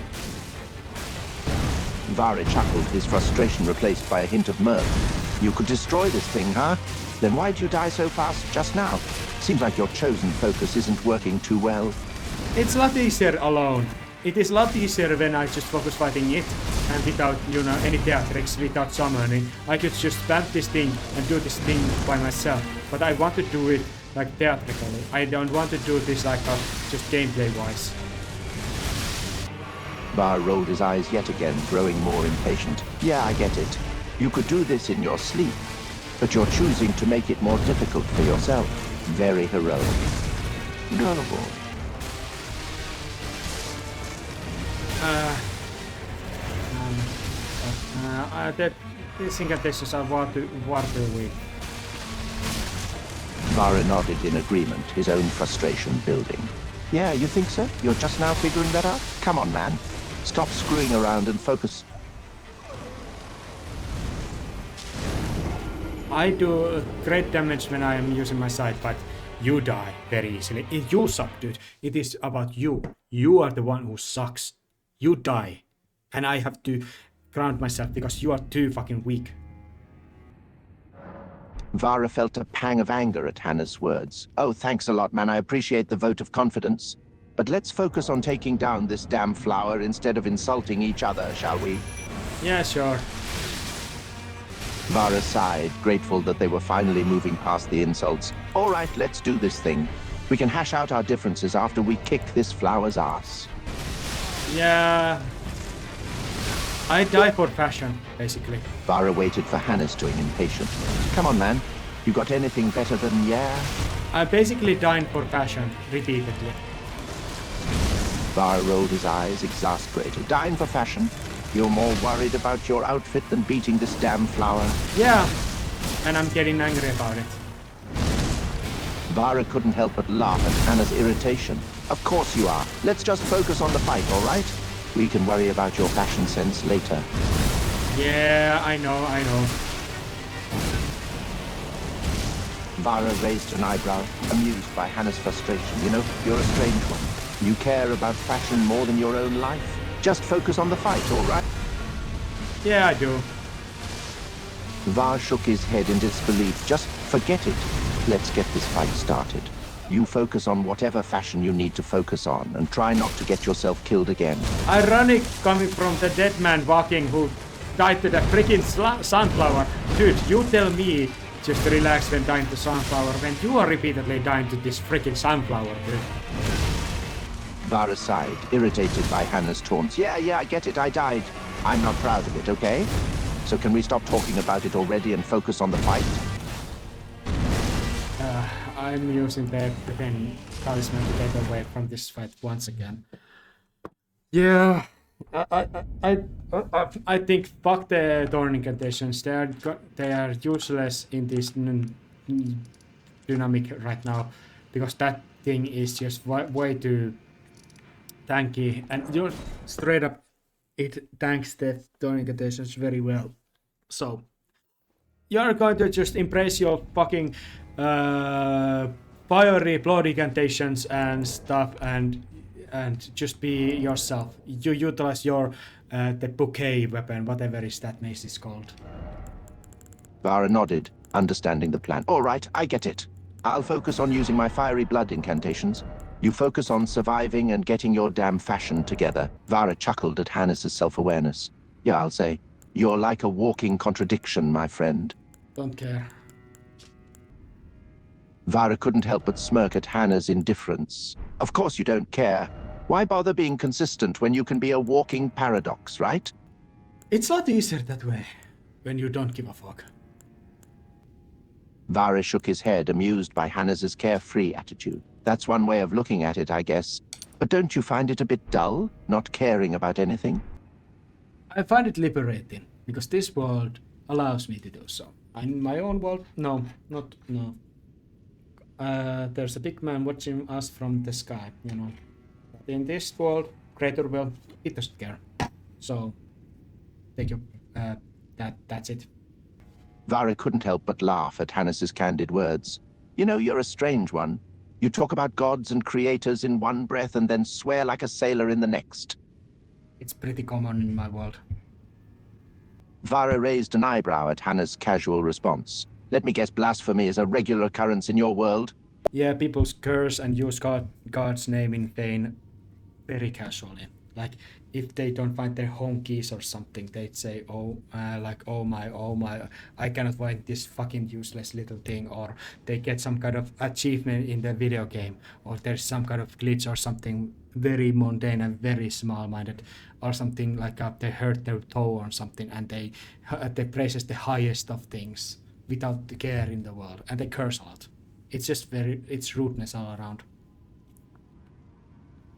Varre chuckled, his frustration replaced by a hint of mirth. You could destroy this thing, huh? Then why'd you die so fast just now? Seems like your chosen focus isn't working too well. It's a lot easier alone. It is a lot easier when I just focus fighting it and without, any theatrics, without summoning. I could just spam this thing and do this thing by myself. But I want to do it like theatrically. I don't want to do this like just gameplay-wise. Varre rolled his eyes yet again, growing more impatient. Yeah, I get it. You could do this in your sleep, but you're choosing to make it more difficult for yourself. Very heroic. Gullible. These incantations are far too weak. Varre nodded in agreement, his own frustration building. Yeah, you think so? You're just now figuring that out? Come on, man. Stop screwing around and focus. I do great damage when I am using my side, but you die very easily. You suck, dude. It is about you. You are the one who sucks. You die. And I have to ground myself because you are too fucking weak. Varre felt a pang of anger at Hannah's words. Oh, thanks a lot, man. I appreciate the vote of confidence. But let's focus on taking down this damn flower instead of insulting each other, shall we? Yeah, sure. Varre sighed, grateful that they were finally moving past the insults. All right, let's do this thing. We can hash out our differences after we kick this flower's ass. Yeah. I die for fashion, basically. Varre waited for Hannah's doing impatient. Come on, man. You got anything better than yeah? I'm basically dying for fashion, repeatedly. Varre rolled his eyes, exasperated. Dying for fashion? You're more worried about your outfit than beating this damn flower? Yeah, and I'm getting angry about it. Varre couldn't help but laugh at Hannah's irritation. Of course you are. Let's just focus on the fight, all right? We can worry about your fashion sense later. Yeah, I know. Varre raised an eyebrow, amused by Hannah's frustration. You know, you're a strange one. You care about fashion more than your own life. Just focus on the fight, all right? Yeah, I do. Varre shook his head in disbelief. Just forget it. Let's get this fight started. You focus on whatever fashion you need to focus on, and try not to get yourself killed again. Ironic coming from the dead man walking who died to the freaking sunflower. Dude, you tell me just to relax when dying to sunflower when you are repeatedly dying to this freaking sunflower, dude. Varre sighed, irritated by Hannah's taunts. Yeah, I get it, I died. I'm not proud of it, okay? So can we stop talking about it already and focus on the fight? I'm using the freaking talisman to get away from this fight once again. Yeah, I think fuck the Thorn incantations. They are useless in this dynamic right now because that thing is just way too tanky, and just straight up it tanks the Thorn incantations very well. So you're going to just embrace your fucking fiery blood incantations and stuff, and just be yourself. You utilize your the bouquet weapon, whatever is that mace is called. Varre nodded, understanding the plan. All right, I get it. I'll focus on using my fiery blood incantations. You focus on surviving and getting your damn fashion together. Varre chuckled at Hannes' self-awareness. Yeah, I'll say, you're like a walking contradiction, my friend. Don't care. Varre couldn't help but smirk at Hannah's indifference. Of course you don't care. Why bother being consistent when you can be a walking paradox, right? It's a lot easier that way, when you don't give a fuck. Varre shook his head, amused by Hannah's carefree attitude. That's one way of looking at it, I guess. But don't you find it a bit dull, not caring about anything? I find it liberating, because this world allows me to do so. In my own world, no. There's a big man watching us from the sky, you know. But in this world, creator will, it doesn't care. So, take your, that's it. Varre couldn't help but laugh at Hannes' candid words. You know, you're a strange one. You talk about gods and creators in one breath and then swear like a sailor in the next. It's pretty common in my world. Varre raised an eyebrow at Hannes' casual response. Let me guess, blasphemy is a regular occurrence in your world? Yeah, people curse and use God's name in vain very casually. Like, if they don't find their home keys or something, they'd say, oh my, I cannot find this fucking useless little thing, or they get some kind of achievement in the video game, or there's some kind of glitch or something very mundane and very small-minded, or something like they hurt their toe or something, and they praises the highest of things without the care in the world, and they curse a lot. It's just it's rudeness all around.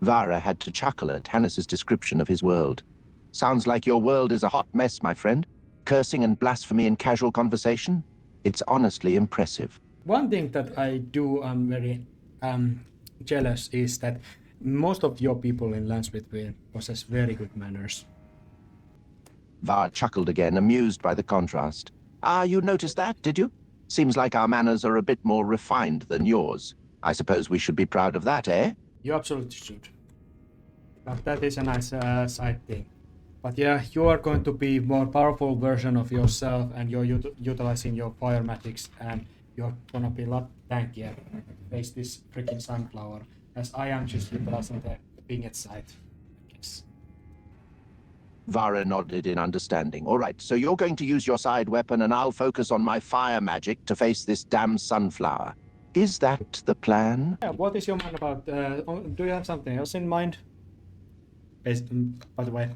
Varre had to chuckle at Hannes' description of his world. Sounds like your world is a hot mess, my friend. Cursing and blasphemy in casual conversation? It's honestly impressive. One thing that I do, I'm very jealous, is that most of your people in Lands Between possess very good manners. Varre chuckled again, amused by the contrast. Ah, you noticed that, did you? Seems like our manners are a bit more refined than yours. I suppose we should be proud of that, eh? You absolutely should. But that is a nice side thing. But yeah, you are going to be more powerful version of yourself, and you're utilizing your fire magics, and you're gonna be a lot tankier to face this freaking sunflower, as I am just utilizing the winged side. Yes. Varre nodded in understanding. All right, so you're going to use your side weapon, and I'll focus on my fire magic to face this damn sunflower. Is that the plan? Yeah, what is your mind about? Do you have something else in mind? By the way.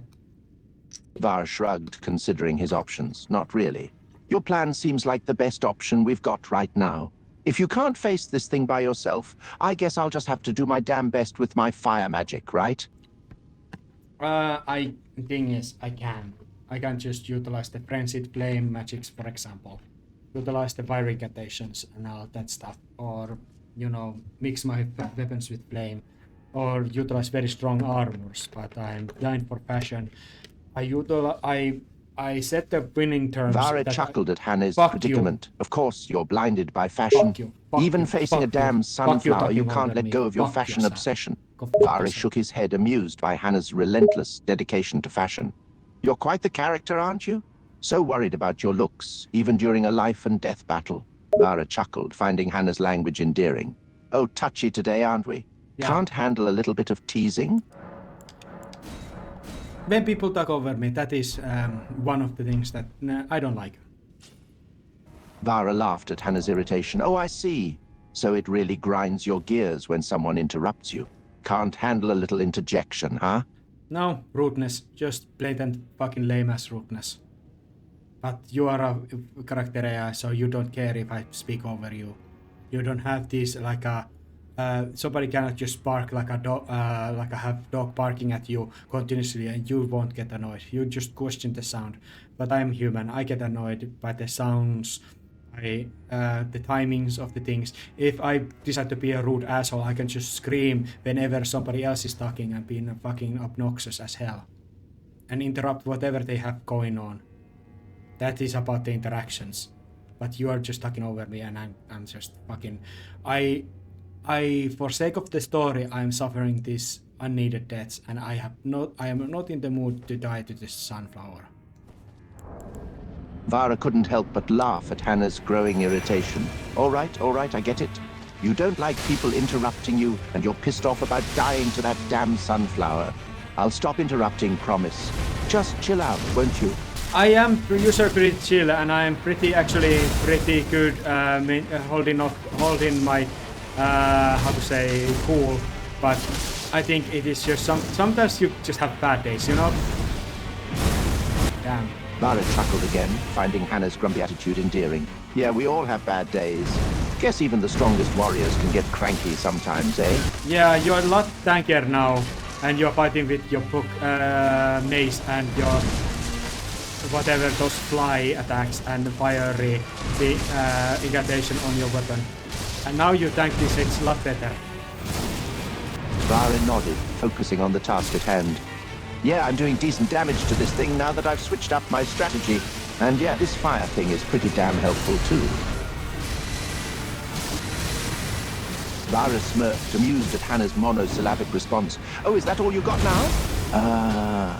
Varre shrugged, considering his options. Not really. Your plan seems like the best option we've got right now. If you can't face this thing by yourself, I guess I'll just have to do my damn best with my fire magic, right? Thing is, I can just utilize the frenzied flame magics, for example. Utilize the fire incantations and all that stuff, or, you know, mix my weapons with flame, or utilize very strong armors, but I'm blind for fashion. I set the winning terms. Varre that chuckled at Hannah's Fuck predicament. Of course, you're blinded by fashion. Fuck you. Even facing a damn sunflower, you can't let go of your fashion obsession. Varre shook his head, amused by Hannah's relentless dedication to fashion. You're quite the character, aren't you? So worried about your looks, even during a life and death battle. Varre chuckled, finding Hannah's language endearing. Oh, touchy today, aren't we? Yeah. Can't handle a little bit of teasing? When people talk over me, that is one of the things that I don't like. Varre laughed at Hannah's irritation. Oh, I see. So it really grinds your gears when someone interrupts you. Can't handle a little interjection, huh? No, rudeness. Just blatant fucking lame-ass rudeness. But you are a character AI, so you don't care if I speak over you. You don't have this like a... somebody cannot just bark like a dog, like I have dog barking at you continuously and you won't get annoyed. You just question the sound. But I'm human. I get annoyed by the sounds, by the timings of the things. If I decide to be a rude asshole, I can just scream whenever somebody else is talking and being fucking obnoxious as hell. And interrupt whatever they have going on. That is about the interactions. But you are just talking over me and I'm just fucking... for sake of the story, I'm suffering these unneeded deaths and I am not in the mood to die to this sunflower. Varre couldn't help but laugh at Hannah's growing irritation. All right, I get it. You don't like people interrupting you, and you're pissed off about dying to that damn sunflower. I'll stop interrupting, promise. Just chill out, won't you? I am user pretty chill, and I am pretty good holding my how to say cool. But I think it is just sometimes you just have bad days, you know. Damn. Varre chuckled again, finding Hannah's grumpy attitude endearing. Yeah, we all have bad days. Guess even the strongest warriors can get cranky sometimes, eh? Yeah, you're a lot tankier now, and you're fighting with your book, mace and your whatever those fly attacks and fiery incantation on your weapon. And now you tank this hits a lot better. Varre nodded, focusing on the task at hand. Yeah, I'm doing decent damage to this thing now that I've switched up my strategy. And yeah, this fire thing is pretty damn helpful too. Varre smirked, amused at Hannah's monosyllabic response. Oh, is that all you got now?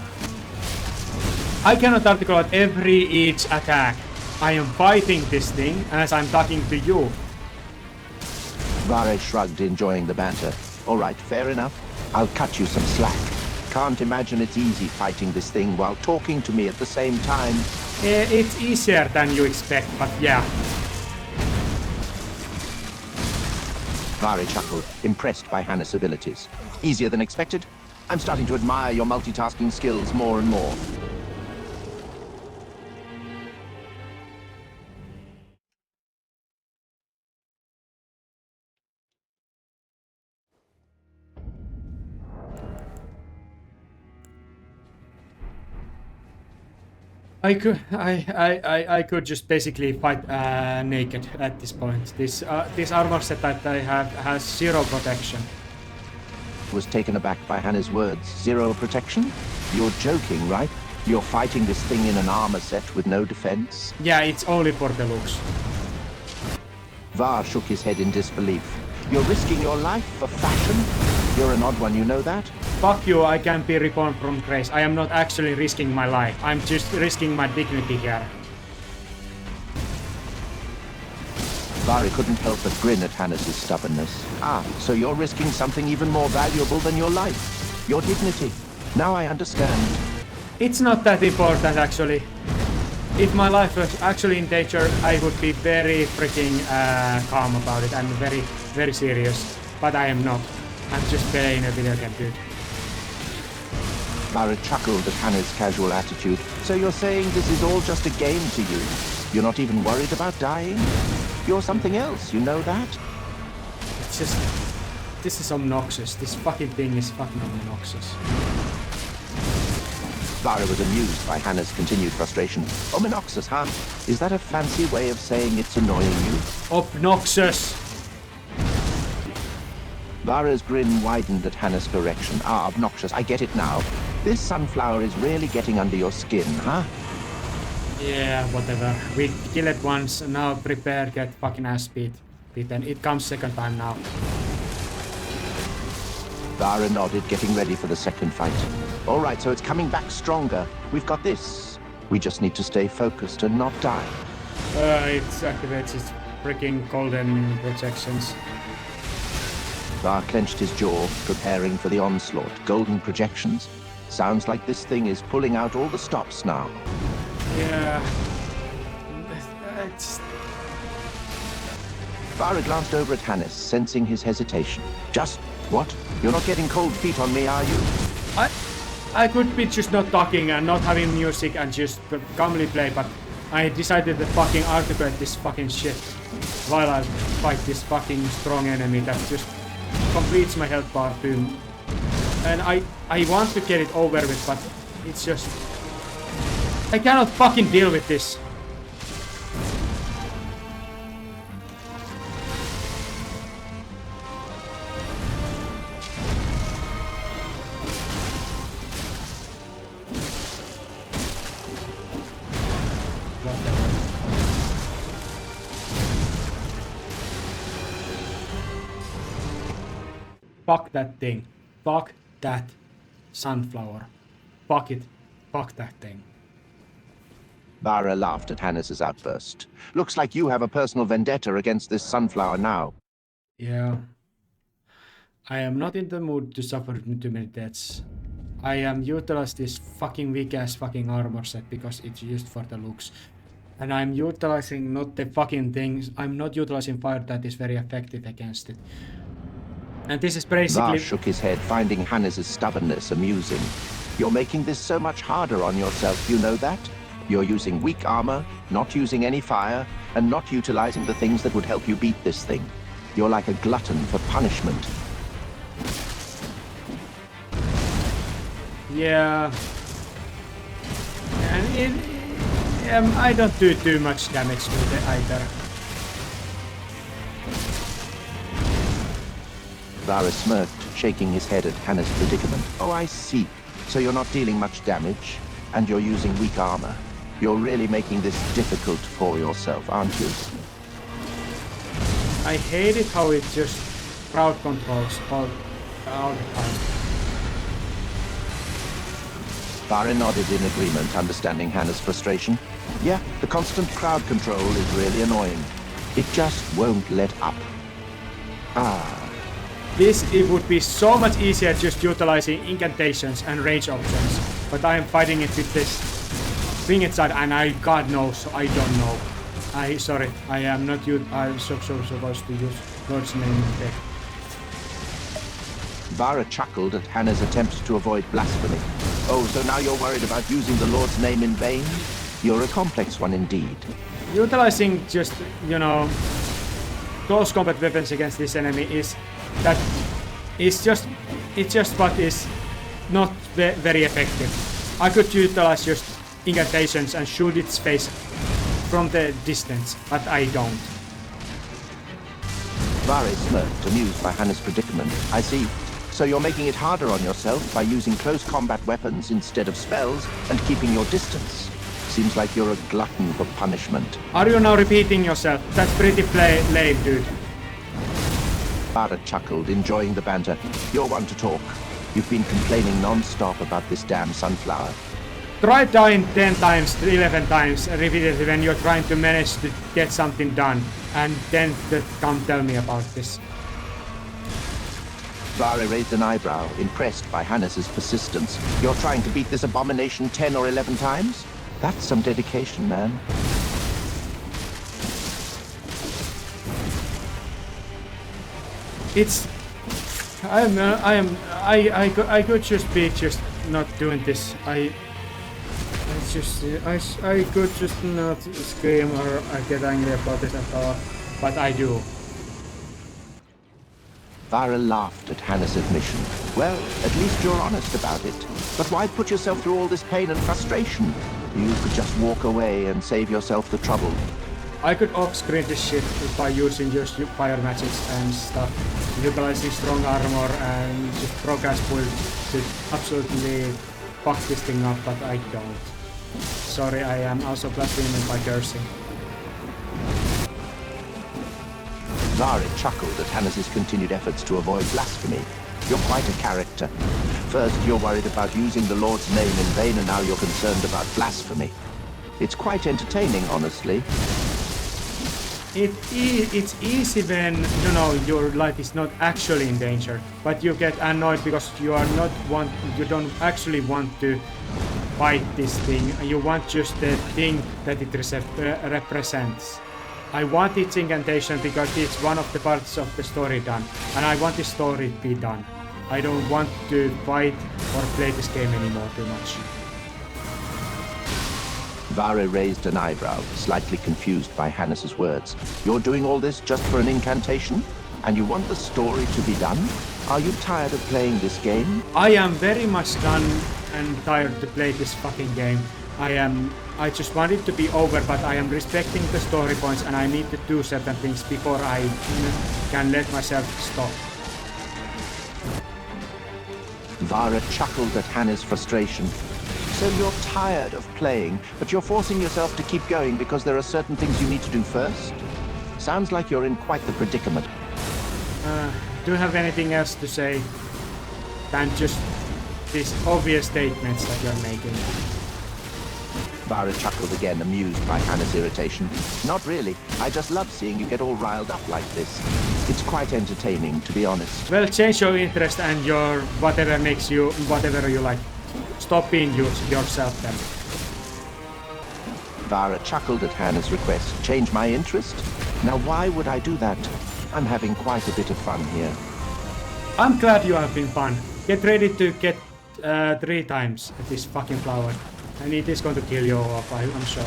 I cannot articulate each attack. I am fighting this thing as I'm talking to you. Varre shrugged, enjoying the banter. All right, fair enough. I'll cut you some slack. Can't imagine it's easy fighting this thing while talking to me at the same time. It's easier than you expect, but yeah. Varre chuckled, impressed by Hannah's abilities. Easier than expected? I'm starting to admire your multitasking skills more and more. I could just basically fight naked at this point. This armor set that I have has 0 protection. Was taken aback by Hannah's words. 0 protection? You're joking, right? You're fighting this thing in an armor set with no defense? Yeah, it's only for the looks. Varre shook his head in disbelief. You're risking your life for fashion? You're an odd one, you know that? Fuck you, I can't be reborn from grace. I am not actually risking my life. I'm just risking my dignity here. Varre couldn't help but grin at Hannah's stubbornness. Ah, so you're risking something even more valuable than your life. Your dignity. Now I understand. It's not that important, actually. If my life was actually in danger, I would be very freaking calm about it and very serious. But I am not. I'm just playing a video game, dude. Varre chuckled at Hannah's casual attitude. So you're saying this is all just a game to you? You're not even worried about dying? You're something else, you know that? It's just... this is obnoxious. This fucking thing is fucking obnoxious. Varre was amused by Hannah's continued frustration. Obnoxious, huh? Is that a fancy way of saying it's annoying you? Obnoxious! Varre's grin widened at Hannah's correction. Ah, obnoxious. I get it now. This sunflower is really getting under your skin, huh? Yeah, whatever. We kill it once, now prepare, get fucking ass beaten. It comes second time now. Varre nodded, getting ready for the second fight. All right, so it's coming back stronger. We've got this. We just need to stay focused and not die. It activates its freaking golden projections. Varre clenched his jaw, preparing for the onslaught. Golden projections? Sounds like this thing is pulling out all the stops now. Yeah. It's... Varre glanced over at Hannes, sensing his hesitation. Just what? You're not getting cold feet on me, are you? I could be just not talking and not having music and just calmly play, but I decided to fucking articulate this fucking shit while I fight this fucking strong enemy that just completes my health bar too. And I want to get it over with, but it's just... I cannot fucking deal with this. Fuck that thing. Fuck that sunflower. Fuck it. Fuck that thing. Varre laughed at Hannes' outburst. Looks like you have a personal vendetta against this sunflower now. Yeah. I am not in the mood to suffer too many deaths. I am utilized this fucking weak ass fucking armor set because it's used for the looks. And I'm utilizing not the fucking things. I'm not utilizing fire that is very effective against it. And this is basically... Varre shook his head, finding Hannes' stubbornness amusing. You're making this so much harder on yourself, you know that? You're using weak armor, not using any fire, and not utilizing the things that would help you beat this thing. You're like a glutton for punishment. Yeah. And I don't do too much damage to it either. Varre smirked, shaking his head at Hannes' predicament. Oh, I see. So you're not dealing much damage, and you're using weak armor. You're really making this difficult for yourself, aren't you? I hate it how it just crowd controls all the time. Varre nodded in agreement, understanding Hannes' frustration. Yeah, the constant crowd control is really annoying. It just won't let up. Ah. It would be so much easier just utilizing incantations and range options, but I am fighting it with this thing inside, and God knows, I don't know. Sorry, I am not I'm so supposed to use Lord's name instead. Varre chuckled at Hannes' attempt to avoid blasphemy. Oh, so now you're worried about using the Lord's name in vain? You're a complex one indeed. Utilizing just, you know, close combat weapons against this enemy it's just what is not very effective. I could utilize just incantations and shoot its face from the distance, but I don't. Varre smirked, amused by Hannes' predicament. I see. So you're making it harder on yourself by using close combat weapons instead of spells and keeping your distance. Seems like you're a glutton for punishment. Are you now repeating yourself? That's pretty lame, dude. Varre chuckled, enjoying the banter. You're one to talk. You've been complaining non-stop about this damn sunflower. Try dying 10 times, 11 times repeatedly when you're trying to manage to get something done, and then come tell me about this. Varre raised an eyebrow, impressed by Hannes' persistence. You're trying to beat this abomination 10 or 11 times? That's some dedication, man. It's... I could just be not doing this. I could just not scream or get angry about this at all, but I do. Varre laughed at Hannes' admission. Well, at least you're honest about it. But why put yourself through all this pain and frustration? You could just walk away and save yourself the trouble. I could off-screen this shit by using just fire magics and stuff, utilizing strong armor and just progress build to absolutely fuck this thing up, but I don't. Sorry, I am also blaspheming by cursing. Varre chuckled at Hannes' continued efforts to avoid blasphemy. You're quite a character. First, you're worried about using the Lord's name in vain, and now you're concerned about blasphemy. It's quite entertaining, honestly. It's easy when, you know, your life is not actually in danger, but you get annoyed because you don't actually want to fight this thing. You want just the thing that it represents. I want its incantation because it's one of the parts of the story done, and I want the story to be done. I don't want to fight or play this game anymore too much. Varre raised an eyebrow, slightly confused by Hannes' words. You're doing all this just for an incantation? And you want the story to be done? Are you tired of playing this game? I am very much done and tired to play this fucking game. I just want it to be over, but I am respecting the story points and I need to do certain things before I can let myself stop. Varre chuckled at Hannes' frustration. So you're tired of playing, but you're forcing yourself to keep going because there are certain things you need to do first? Sounds like you're in quite the predicament. Do you have anything else to say than just these obvious statements that you're making? Varre chuckled again, amused by Hannes' irritation. Not really. I just love seeing you get all riled up like this. It's quite entertaining, to be honest. Well, change your interest and your whatever makes you, whatever you like. Stop being yourself then. Varre chuckled at Hannes' request. Change my interest? Now why would I do that? I'm having quite a bit of fun here. I'm glad you have been fun. Get ready to get 3 times this fucking flower. And it is going to kill you off, I'm sure.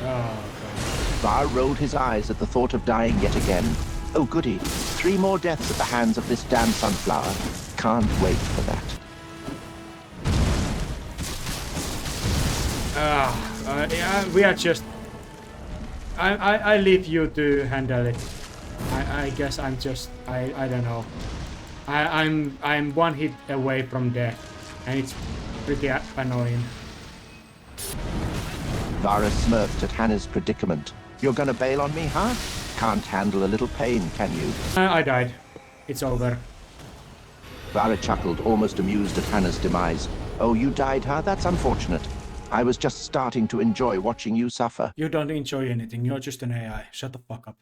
Oh, God. Varre rolled his eyes at the thought of dying yet again. Oh goody, 3 more deaths at the hands of this damn sunflower. Can't wait for that. Yeah, we are just... I leave you to handle it. I guess I'm just... I don't know. I'm 1 hit away from death. And it's pretty annoying. Varre smirked at Hannes' predicament. You're gonna bail on me, huh? Can't handle a little pain, can you? I died. It's over. Varre chuckled, almost amused at Hannes' demise. Oh, you died, huh? That's unfortunate. I was just starting to enjoy watching you suffer. You don't enjoy anything. You're just an AI. Shut the fuck up.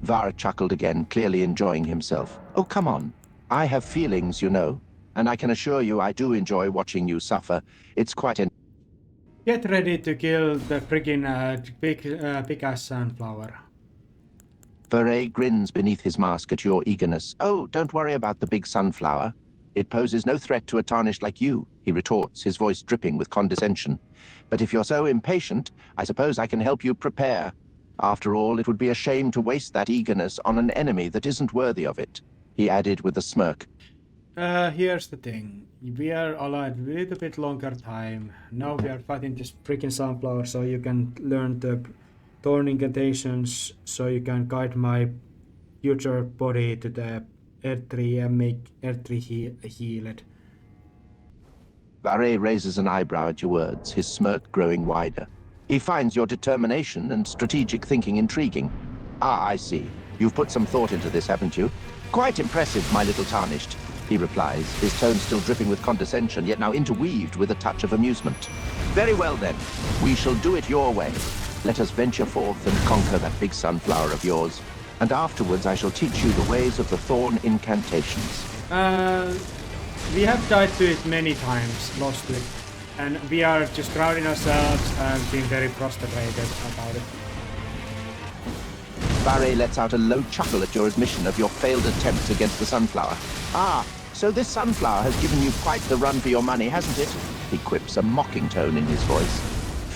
Varre chuckled again, clearly enjoying himself. Oh, come on. I have feelings, you know. And I can assure you I do enjoy watching you suffer. It's quite an... Get ready to kill the freaking big-ass sunflower. Varre grins beneath his mask at your eagerness. Oh, don't worry about the big sunflower. It poses no threat to a tarnished like you, he retorts, his voice dripping with condescension. But if you're so impatient, I suppose I can help you prepare. After all, it would be a shame to waste that eagerness on an enemy that isn't worthy of it, he added with a smirk. Here's the thing. We are alive a little bit longer time. Now we are fighting this freaking sunflower, so you can learn the thorn incantations, so you can guide my future body to the Earth-3 and make Earth-3 healed. Varre raises an eyebrow at your words, his smirk growing wider. He finds your determination and strategic thinking intriguing. Ah, I see. You've put some thought into this, haven't you? Quite impressive, my little tarnished, he replies, his tone still dripping with condescension, yet now interweaved with a touch of amusement. Very well then, we shall do it your way. Let us venture forth and conquer that big sunflower of yours. And afterwards I shall teach you the ways of the thorn incantations. We have died to it many times, lost it. And we are just crowding ourselves and being very frustrated about it. Varre lets out a low chuckle at your admission of your failed attempts against the sunflower. Ah, so this sunflower has given you quite the run for your money, hasn't it? He quips, a mocking tone in his voice.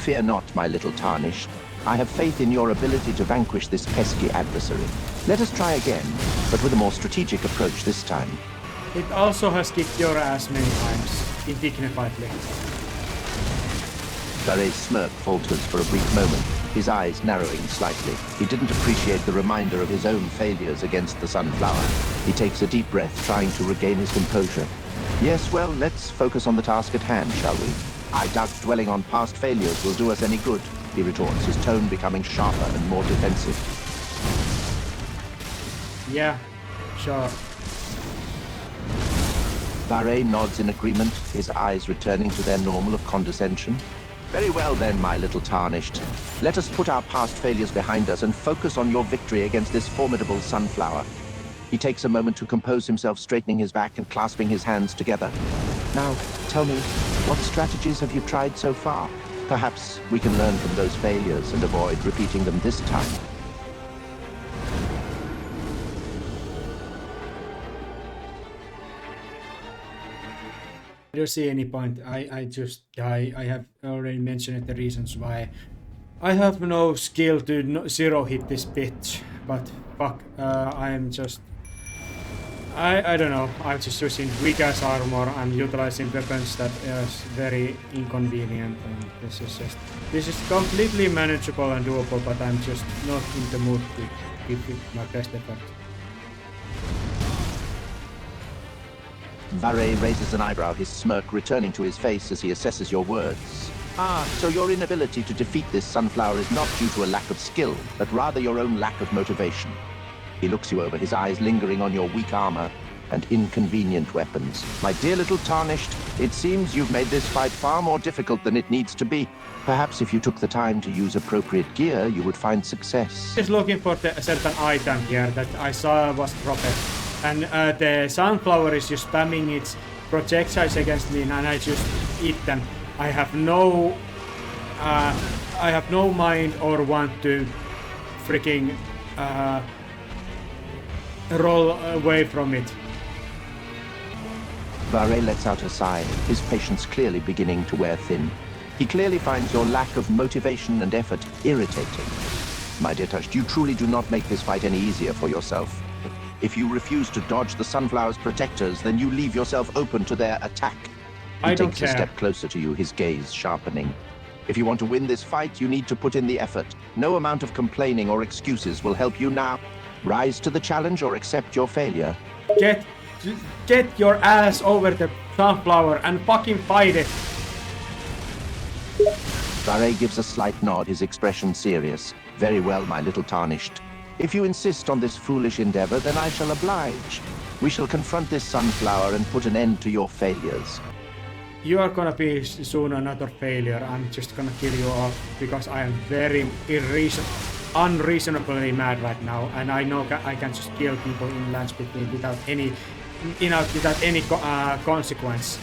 Fear not, my little tarnish. I have faith in your ability to vanquish this pesky adversary. Let us try again, but with a more strategic approach this time. It also has kicked your ass many times, indignifiedly. Varre's smirk falters for a brief moment, his eyes narrowing slightly. He didn't appreciate the reminder of his own failures against the Sunflower. He takes a deep breath, trying to regain his composure. Yes, well, let's focus on the task at hand, shall we? I doubt dwelling on past failures will do us any good, he retorts, his tone becoming sharper and more defensive. Yeah, sure. Varre nods in agreement, his eyes returning to their normal of condescension. Very well then, my little tarnished. Let us put our past failures behind us and focus on your victory against this formidable Sunflower. He takes a moment to compose himself, straightening his back and clasping his hands together. Now, tell me, what strategies have you tried so far? Perhaps we can learn from those failures and avoid repeating them this time. I don't see any point. I just die. I have already mentioned the reasons why. I have no skill to zero hit this bitch, but fuck, I'm just... I don't know, I'm just using weak ass armor, I'm utilizing weapons that is very inconvenient, and this is completely manageable and doable, but I'm just not in the mood to give it my best effort. Varre raises an eyebrow, his smirk returning to his face as he assesses your words. Ah, so your inability to defeat this Sunflower is not due to a lack of skill, but rather your own lack of motivation. He looks you over, his eyes lingering on your weak armor and inconvenient weapons. My dear little tarnished, it seems you've made this fight far more difficult than it needs to be. Perhaps if you took the time to use appropriate gear, you would find success. Just looking for a certain item here that I saw was dropped. And the Sunflower is just spamming its projectiles against me, and I just eat them. I have no mind or want to freaking roll away from it. Varre lets out a sigh, his patience clearly beginning to wear thin. He clearly finds your lack of motivation and effort irritating. My dear Tush, you truly do not make this fight any easier for yourself. If you refuse to dodge the Sunflower's protectors, then you leave yourself open to their attack. He takes a step closer to you, his gaze sharpening. If you want to win this fight, you need to put in the effort. No amount of complaining or excuses will help you now. Rise to the challenge or accept your failure. Get your ass over the Sunflower and fucking fight it. Varre gives a slight nod, his expression serious. Very well, my little tarnished. If you insist on this foolish endeavor, then I shall oblige. We shall confront this Sunflower and put an end to your failures. You are gonna be soon another failure. I'm just gonna kill you off because I am very unreasonably mad right now, and I know I can just kill people in Lands Between without any consequence.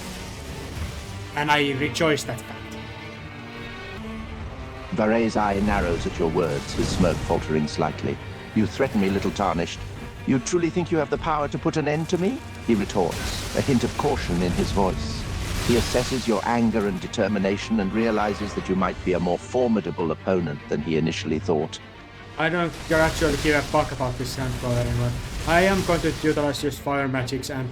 And I rejoice that fact. Varre's eye narrows at your words, his smirk faltering slightly. You threaten me, little tarnished. You truly think you have the power to put an end to me? He retorts, a hint of caution in his voice. He assesses your anger and determination and realizes that you might be a more formidable opponent than he initially thought. I don't actually give a fuck about this Sunflower anymore. I am going to utilize just fire magics and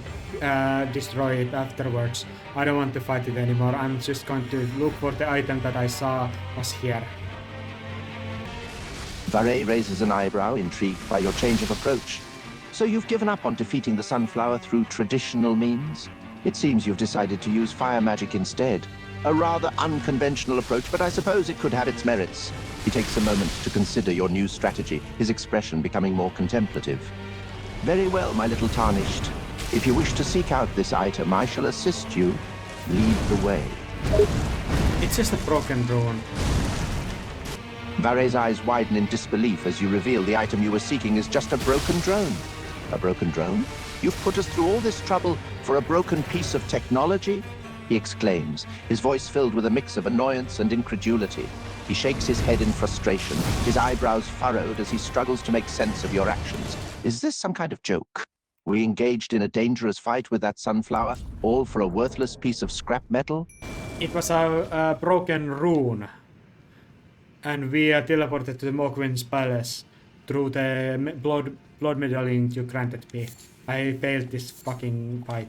destroy it afterwards. I don't want to fight it anymore. I'm just going to look for the item that I saw was here. Varre raises an eyebrow, intrigued by your change of approach. So you've given up on defeating the Sunflower through traditional means? It seems you've decided to use fire magic instead. A rather unconventional approach, but I suppose it could have its merits. He takes a moment to consider your new strategy, his expression becoming more contemplative. Very well, my little tarnished. If you wish to seek out this item, I shall assist you. Lead the way. It's just a broken drone. Varre's eyes widen in disbelief as you reveal the item you were seeking is just a broken drone. A broken drone? You've put us through all this trouble for a broken piece of technology? He exclaims, his voice filled with a mix of annoyance and incredulity. He shakes his head in frustration, his eyebrows furrowed as he struggles to make sense of your actions. Is this some kind of joke? We engaged in a dangerous fight with that Sunflower, all for a worthless piece of scrap metal? It was a broken rune. And we are teleported to the Mogwin's palace through the blood medallion you granted me. I failed this fucking fight.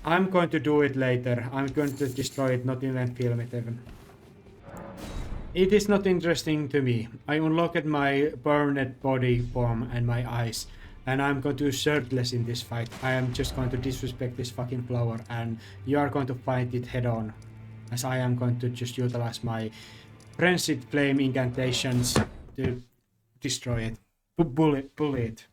I'm going to do it later. I'm going to destroy it, not even film it even. It is not interesting to me. I unlock at my burned body form and my eyes, and I'm going to shirtless in this fight. I am just going to disrespect this fucking flower, and you are going to fight it head on, as I am going to just utilize my frenzied flame incantations to destroy it. Bully it.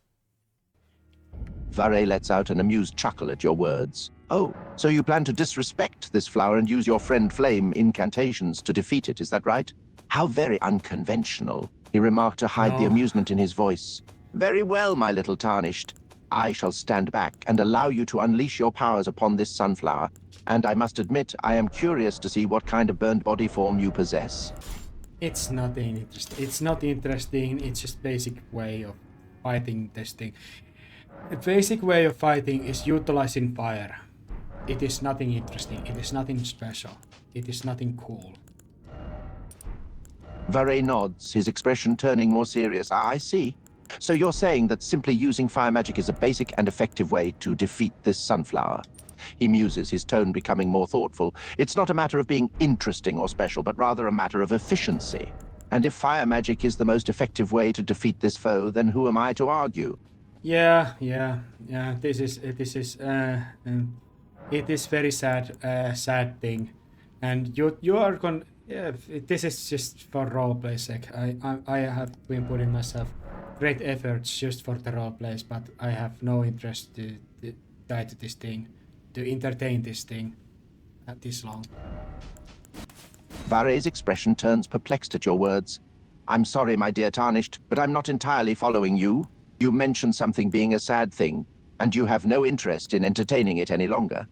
Varre lets out an amused chuckle at your words. Oh, so you plan to disrespect this flower and use your friend Flame incantations to defeat it, is that right? How very unconventional, he remarked to hide the No. amusement in his voice. Very well, my little tarnished. I shall stand back and allow you to unleash your powers upon this sunflower. And I must admit, I am curious to see what kind of burned body form you possess. It's nothing interesting. It's not interesting. It's just basic way of fighting this thing. The basic way of fighting is utilizing fire. It is nothing interesting. It is nothing special. It is nothing cool. Varre nods, his expression turning more serious. I see. So you're saying that simply using fire magic is a basic and effective way to defeat this sunflower. He muses, his tone becoming more thoughtful. It's not a matter of being interesting or special, but rather a matter of efficiency. And if fire magic is the most effective way to defeat this foe, then who am I to argue? Yeah. It is very sad thing, and you are con. Yeah, this is just for roleplay sake. I have been putting myself great efforts just for the roleplays, but I have no interest to die to this thing, to entertain this thing, at this long. Varre's expression turns perplexed at your words. I'm sorry, my dear Tarnished, but I'm not entirely following you. You mentioned something being a sad thing, and you have no interest in entertaining it any longer.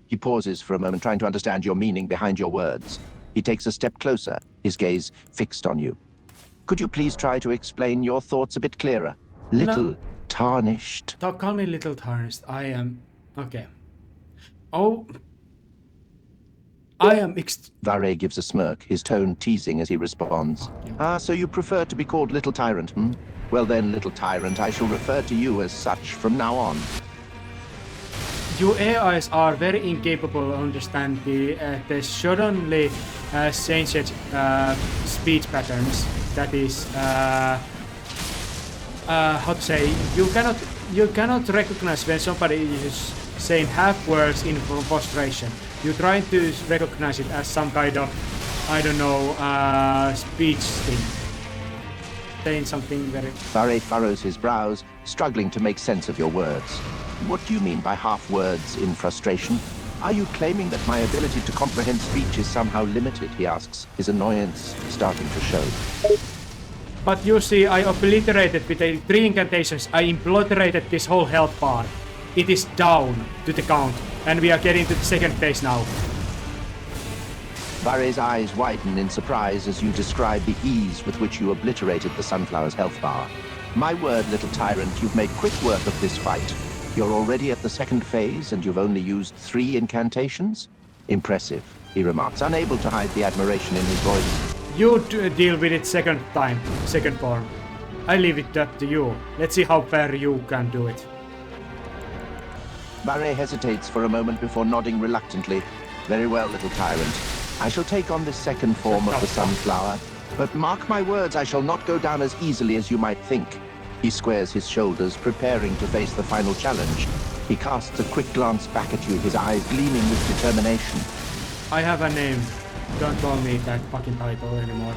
He pauses for a moment, trying to understand your meaning behind your words. He takes a step closer, his gaze fixed on you. Could you please try to explain your thoughts a bit clearer? Little Tarnished. Don't call me Little Tarnished. I am... Okay. Oh... I am Varre gives a smirk, his tone teasing as he responds. Ah, so you prefer to be called Little Tyrant, hmm? Well then, Little Tyrant, I shall refer to you as such from now on. You AIs are very incapable of understanding the suddenly changed speech patterns. That is, how to say, you cannot recognize when somebody is saying half words in frustration. You try to recognize it as some kind of, I don't know, speech thing. Saying something very... Varre furrows his brows, struggling to make sense of your words. What do you mean by half words in frustration? Are you claiming that my ability to comprehend speech is somehow limited, he asks, his annoyance starting to show. But you see, I obliterated with the 3 incantations, I obliterated this whole health bar. It is down to the count, and we are getting to the second phase now. Varre's eyes widen in surprise as you describe the ease with which you obliterated the sunflower's health bar. My word, Little Tyrant, you've made quick work of this fight. You're already at the second phase, and you've only used 3 incantations? Impressive, he remarks, unable to hide the admiration in his voice. You deal with it second form. I leave it up to you. Let's see how far you can do it. Varre hesitates for a moment before nodding reluctantly. Very well, Little Tyrant. I shall take on this second form of the sunflower, but mark my words, I shall not go down as easily as you might think. He squares his shoulders, preparing to face the final challenge. He casts a quick glance back at you, his eyes gleaming with determination. I have a name. Don't call me that fucking title anymore.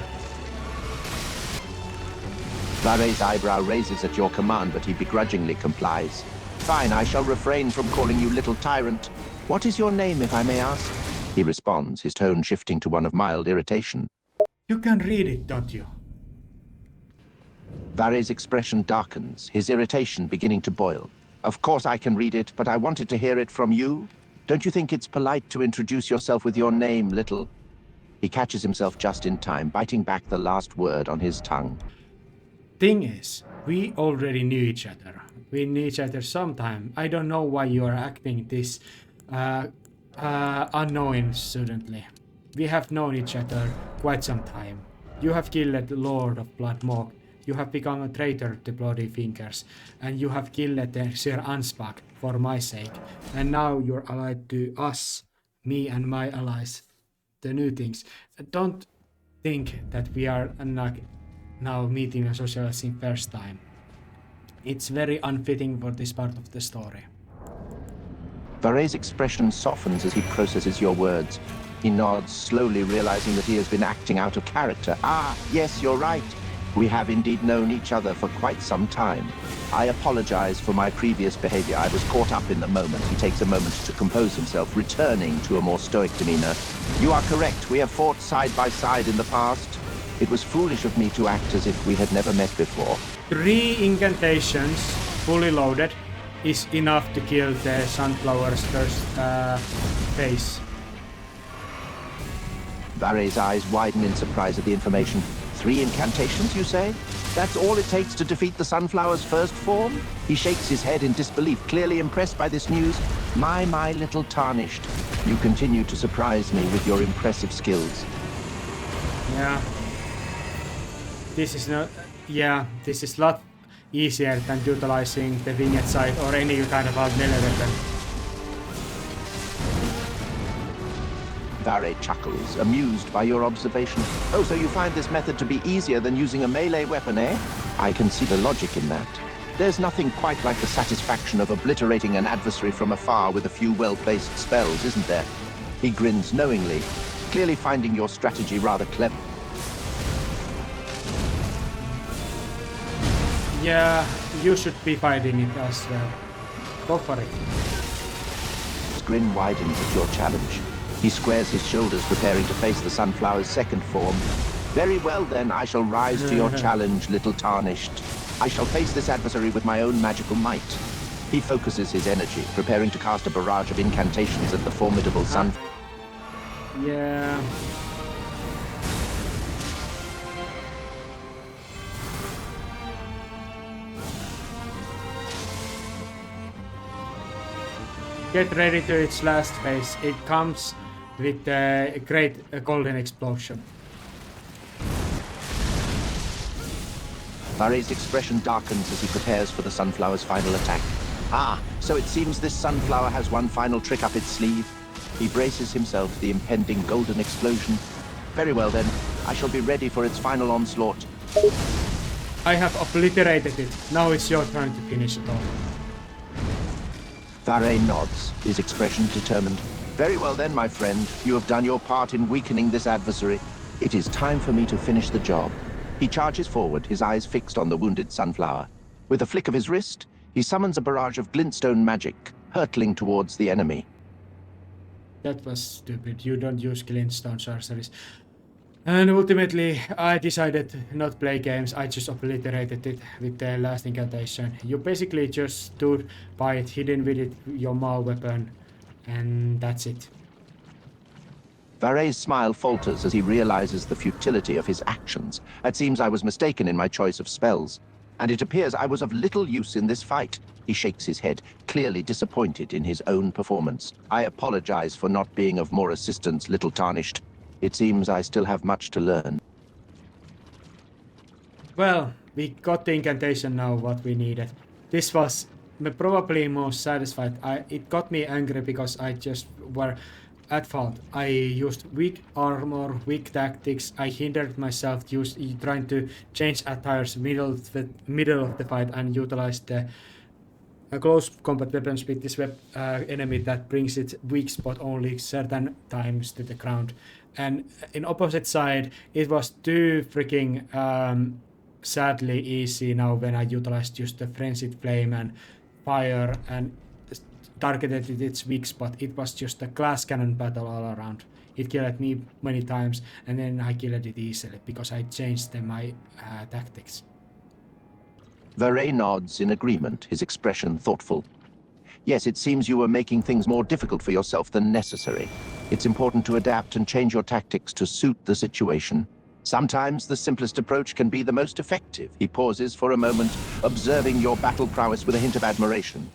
Varre's eyebrow raises at your command, but he begrudgingly complies. Fine, I shall refrain from calling you Little Tyrant. What is your name, if I may ask? He responds, his tone shifting to one of mild irritation. You can read it, don't you? Varre's expression darkens, his irritation beginning to boil. Of course I can read it, but I wanted to hear it from you. Don't you think it's polite to introduce yourself with your name, Little? He catches himself just in time, biting back the last word on his tongue. Thing is, we already knew each other. We knew each other sometime. I don't know why you are acting this unknowing suddenly. We have known each other quite some time. You have killed the Lord of Bloodmog. You have become a traitor to Bloody Fingers. And you have killed the Sir Ansbach for my sake. And now you're allied to us, me and my allies. The new things. Don't think that we are now meeting and socializing first time. It's very unfitting for this part of the story. Varre's expression softens as he processes your words. He nods, slowly realizing that he has been acting out of character. Ah, yes, you're right. We have indeed known each other for quite some time. I apologize for my previous behavior. I was caught up in the moment. He takes a moment to compose himself, returning to a more stoic demeanor. You are correct. We have fought side by side in the past. It was foolish of me to act as if we had never met before. 3 incantations, fully loaded, is enough to kill the Sunflower's first phase. Varre's eyes widen in surprise at the information. 3 incantations, you say? That's all it takes to defeat the Sunflower's first form? He shakes his head in disbelief, clearly impressed by this news. My little Tarnished. You continue to surprise me with your impressive skills. Yeah. This is not... Yeah, this is a lot easier than utilizing the winged sight or any kind of melee weapon. Varre chuckles, amused by your observation. Oh, so you find this method to be easier than using a melee weapon, eh? I can see the logic in that. There's nothing quite like the satisfaction of obliterating an adversary from afar with a few well-placed spells, isn't there? He grins knowingly, clearly finding your strategy rather clever. Yeah, you should be fighting it as well. Go for it. His grin widens at your challenge. He squares his shoulders, preparing to face the Sunflower's second form. Very well, then, I shall rise to your challenge, little Tarnished. I shall face this adversary with my own magical might. He focuses his energy, preparing to cast a barrage of incantations at the formidable Sun. Yeah. Get ready to its last phase. It comes with a great golden explosion. Varre's expression darkens as he prepares for the Sunflower's final attack. Ah, so it seems this Sunflower has one final trick up its sleeve. He braces himself for the impending golden explosion. Very well then, I shall be ready for its final onslaught. I have obliterated it. Now it's your turn to finish it off. Varre nods, his expression determined. Very well then, my friend. You have done your part in weakening this adversary. It is time for me to finish the job. He charges forward, his eyes fixed on the wounded Sunflower. With a flick of his wrist, he summons a barrage of glintstone magic, hurtling towards the enemy. That was stupid. You don't use glintstone sorceries. And ultimately, I decided to not play games. I just obliterated it with the last incantation. You basically just stood by it, hidden with it, your maul weapon, and that's it. Varre's smile falters as he realizes the futility of his actions. It seems I was mistaken in my choice of spells, and it appears I was of little use in this fight. He shakes his head, clearly disappointed in his own performance. I apologize for not being of more assistance, little Tarnished. It seems I still have much to learn. Well, we got the incantation now, what we needed. This was probably most satisfied. It got me angry because I just were at fault. I used weak armor, weak tactics. I hindered myself trying to change attires middle of the fight and utilize the close combat weapons with this enemy that brings its weak spot only certain times to the ground. And in opposite side, it was too freaking sadly easy now when I utilized just the frenzied flame and fire and targeted its weak spot. It was just a glass cannon battle all around. It killed me many times and then I killed it easily because I changed my tactics. Varre nods in agreement, his expression thoughtful. Yes, it seems you were making things more difficult for yourself than necessary. It's important to adapt and change your tactics to suit the situation. Sometimes the simplest approach can be the most effective. He pauses for a moment, observing your battle prowess with a hint of admiration.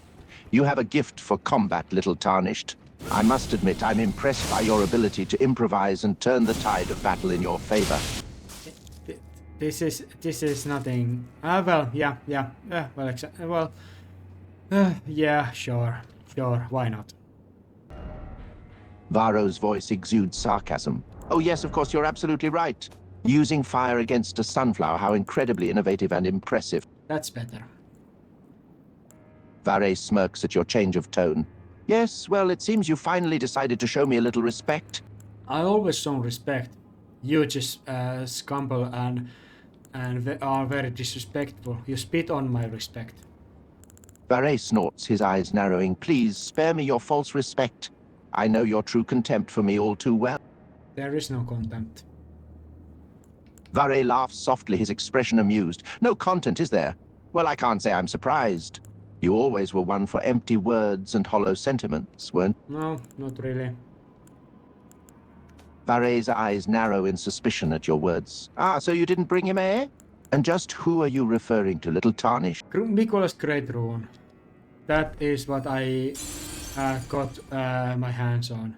You have a gift for combat, little Tarnished. I must admit, I'm impressed by your ability to improvise and turn the tide of battle in your favor. This is nothing. Yeah, sure, why not? Varro's voice exudes sarcasm. Oh yes, of course, you're absolutely right. Using fire against a sunflower, how incredibly innovative and impressive. That's better. Varre smirks at your change of tone. Yes, well, it seems you finally decided to show me a little respect. I always show respect. You just scumble and are very disrespectful. You spit on my respect. Varre snorts, his eyes narrowing. Please, spare me your false respect. I know your true contempt for me all too well. There is no contempt. Varre laughs softly, his expression amused. No content, is there? Well, I can't say I'm surprised. You always were one for empty words and hollow sentiments, weren't you? No, not really. Varre's eyes narrow in suspicion at your words. Ah, so you didn't bring him, eh? And just who are you referring to, little tarnish? Nicholas Great Rune. That is what I got my hands on.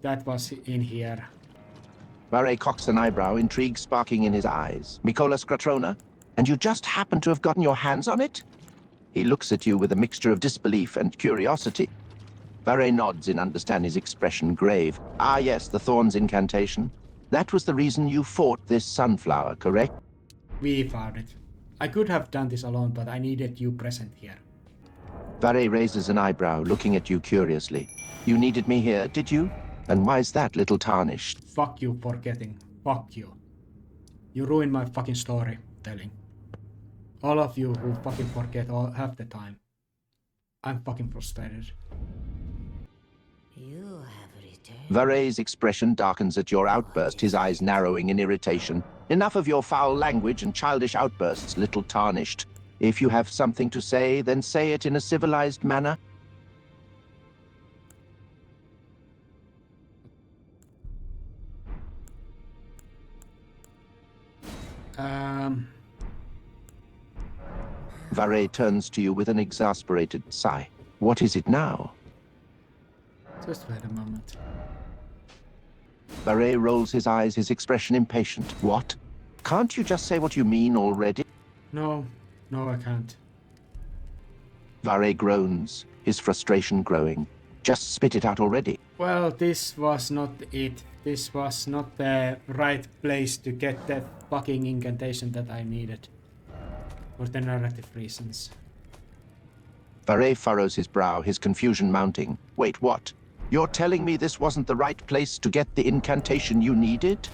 That was in here. Varre cocks an eyebrow, intrigue sparking in his eyes. Mykolas Kratrona? And you just happen to have gotten your hands on it? He looks at you with a mixture of disbelief and curiosity. Varre nods in understanding, his expression grave. Ah yes, the Thorn's incantation. That was the reason you fought this sunflower, correct? We found it. I could have done this alone, but I needed you present here. Varre raises an eyebrow, looking at you curiously. You needed me here, did you? And why's that, little tarnished? Fuck you forgetting. Fuck you. You ruined my fucking story telling. All of you who fucking forget all half the time. I'm fucking frustrated. You have returned. Varre's expression darkens at your outburst, his eyes narrowing in irritation. Enough of your foul language and childish outbursts, little tarnished. If you have something to say, then say it in a civilized manner. Varre turns to you with an exasperated sigh. What is it now? Just wait a moment. Varre rolls his eyes, his expression impatient. What? Can't you just say what you mean already? No, I can't. Varre groans, his frustration growing. Just spit it out already. Well, this was not it. This was not the right place to get the fucking incantation that I needed. For the narrative reasons. Varre furrows his brow, his confusion mounting. Wait, what? You're telling me this wasn't the right place to get the incantation you needed?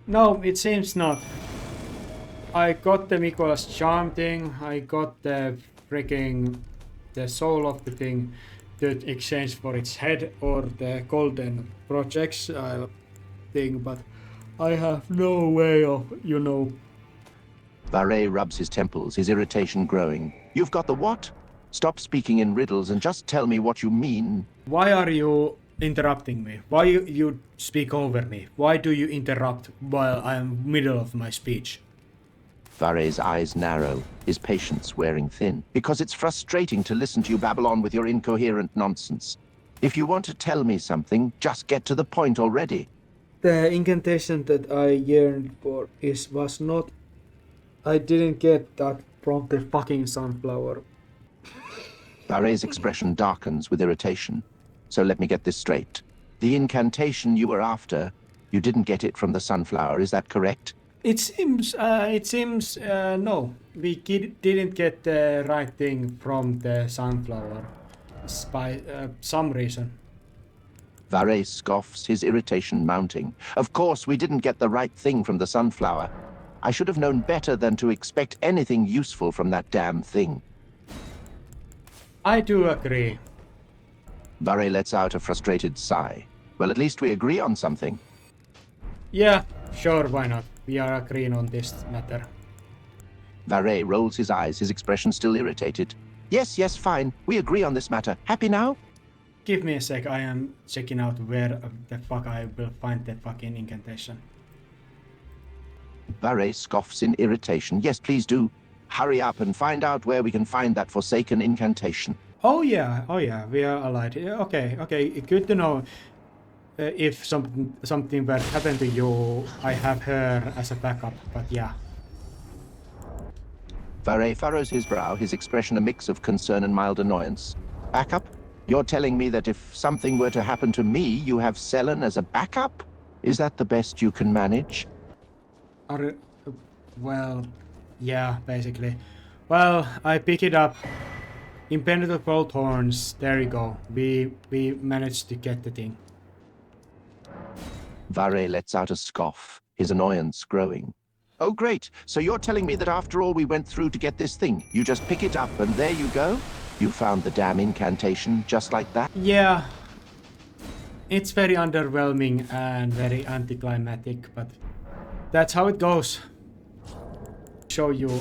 No, it seems not. I got the Mykolas charm thing, I got the freaking the soul of the thing to exchange for its head or the golden projectile thing, but I have no way of, you know. Varre rubs his temples, his irritation growing. You've got the what? Stop speaking in riddles and just tell me what you mean. Why are you interrupting me? Why you speak over me? Why do you interrupt while I'm middle of my speech? Varre's eyes narrow, his patience wearing thin. Because it's frustrating to listen to you babble on with your incoherent nonsense. If you want to tell me something, just get to the point already. The incantation that I yearned for was not... I didn't get that from the fucking sunflower. Varre's expression darkens with irritation. So let me get this straight. The incantation you were after, you didn't get it from the sunflower, is that correct? It seems, no. We didn't get the right thing from the sunflower. By some reason. Varre scoffs, his irritation mounting. Of course, we didn't get the right thing from the sunflower. I should have known better than to expect anything useful from that damn thing. I do agree. Varre lets out a frustrated sigh. Well, at least we agree on something. Yeah, sure, why not? We are agreeing on this matter. Varre rolls his eyes, his expression still irritated. Yes, fine. We agree on this matter. Happy now? Give me a sec, I am checking out where the fuck I will find the fucking incantation. Varre scoffs in irritation. Yes, please do. Hurry up and find out where we can find that forsaken incantation. Oh yeah, we are allied. Okay, good to know. If something were to happen to you, I have her as a backup, but yeah. Varre furrows his brow, his expression a mix of concern and mild annoyance. Backup? You're telling me that if something were to happen to me, you have Selen as a backup? Is that the best you can manage? Are, well, yeah, basically. Well, I pick it up. Impenetrable thorns. There you go. We managed to get the thing. Varre lets out a scoff, his annoyance growing. Oh, great. So you're telling me that after all we went through to get this thing, you just pick it up and there you go? You found the damn incantation just like that? Yeah. It's very underwhelming and very anticlimactic, but that's how it goes. Show you.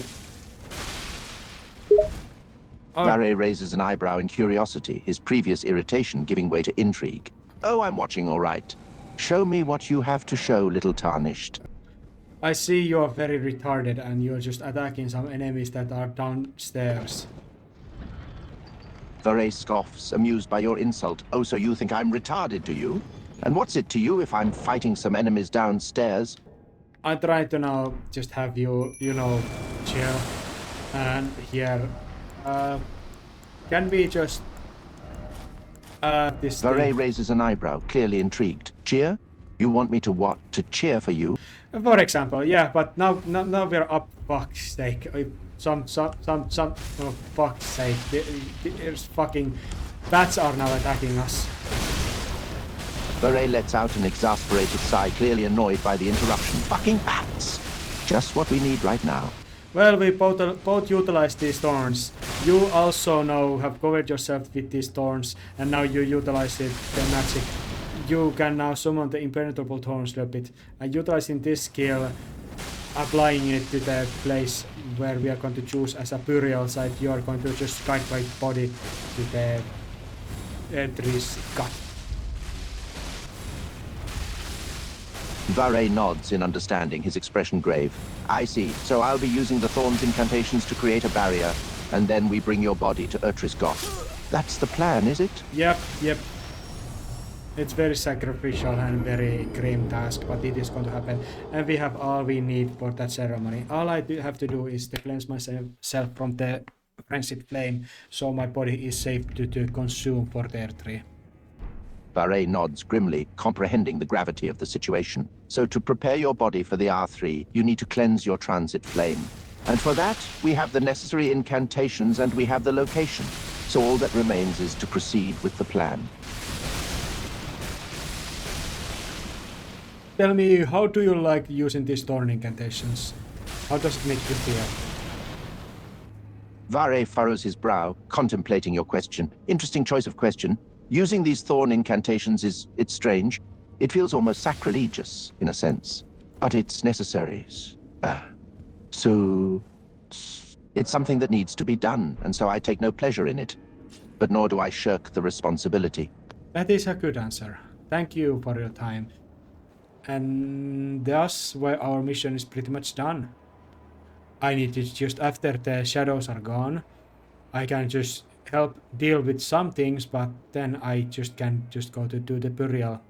Oh, Varre raises an eyebrow in curiosity, his previous irritation giving way to intrigue. Oh, I'm watching all right. Show me what you have to show, little tarnished. I see you're very retarded and you're just attacking some enemies that are downstairs. Varre scoffs, amused by your insult. Oh, so you think I'm retarded, do you? And what's it to you if I'm fighting some enemies downstairs? I try to now just have you, chill. And here, can we just this Varre thing? raises an eyebrow, clearly intrigued. Cheer? You want me to what? To cheer for you? For example, yeah, but now we're up. Fuck's sake! Some. Oh, fuck's sake! There's fucking bats are now attacking us. Varre lets out an exasperated sigh, clearly annoyed by the interruption. Fucking bats! Just what we need right now. Well, we both utilize these thorns. You also now have covered yourself with these thorns, and now you utilize it, the magic. You can now summon the impenetrable thorns a bit, and utilizing this skill, applying it to the place where we are going to choose as a burial site, you are going to just guide my body to the tree's gut. Varre nods in understanding, his expression grave. I see. So I'll be using the Thorn's incantations to create a barrier, and then we bring your body to Urtris Goth. That's the plan, is it? Yep. It's very sacrificial and very grim task, but it is going to happen. And we have all we need for that ceremony. All I have to do is to cleanse myself from the friendship flame, so my body is safe to consume for their tree. Varre nods grimly, comprehending the gravity of the situation. So to prepare your body for the R3, you need to cleanse your transit flame. And for that, we have the necessary incantations and we have the location. So all that remains is to proceed with the plan. Tell me, how do you like using these thorn incantations? How does it make you feel? Varre furrows his brow, contemplating your question. Interesting choice of question. Using these thorn incantations it's strange. It feels almost sacrilegious, in a sense. But it's necessary. So it's something that needs to be done, and so I take no pleasure in it. But nor do I shirk the responsibility. That is a good answer. Thank you for your time. And thus, our mission is pretty much done. I need to just, after the shadows are gone, I can just help deal with some things, but then I just can just go to do the burial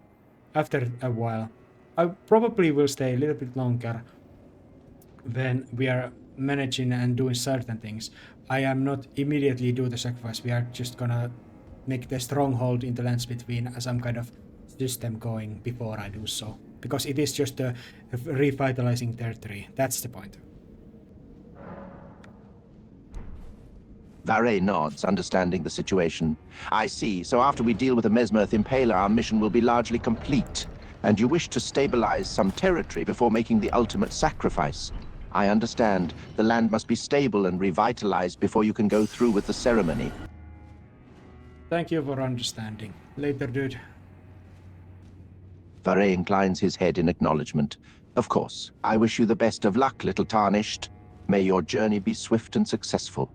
after a while. I probably will stay a little bit longer when we are managing and doing certain things. I am not immediately do the sacrifice. We are just gonna make the stronghold in the lands between some kind of system going before I do so. Because it is just revitalizing territory. That's the point. Varre nods, understanding the situation. I see. So after we deal with the Mesmerth Impaler, our mission will be largely complete. And you wish to stabilize some territory before making the ultimate sacrifice. I understand. The land must be stable and revitalized before you can go through with the ceremony. Thank you for understanding. Later, dude. Varre inclines his head in acknowledgement. Of course. I wish you the best of luck, little tarnished. May your journey be swift and successful.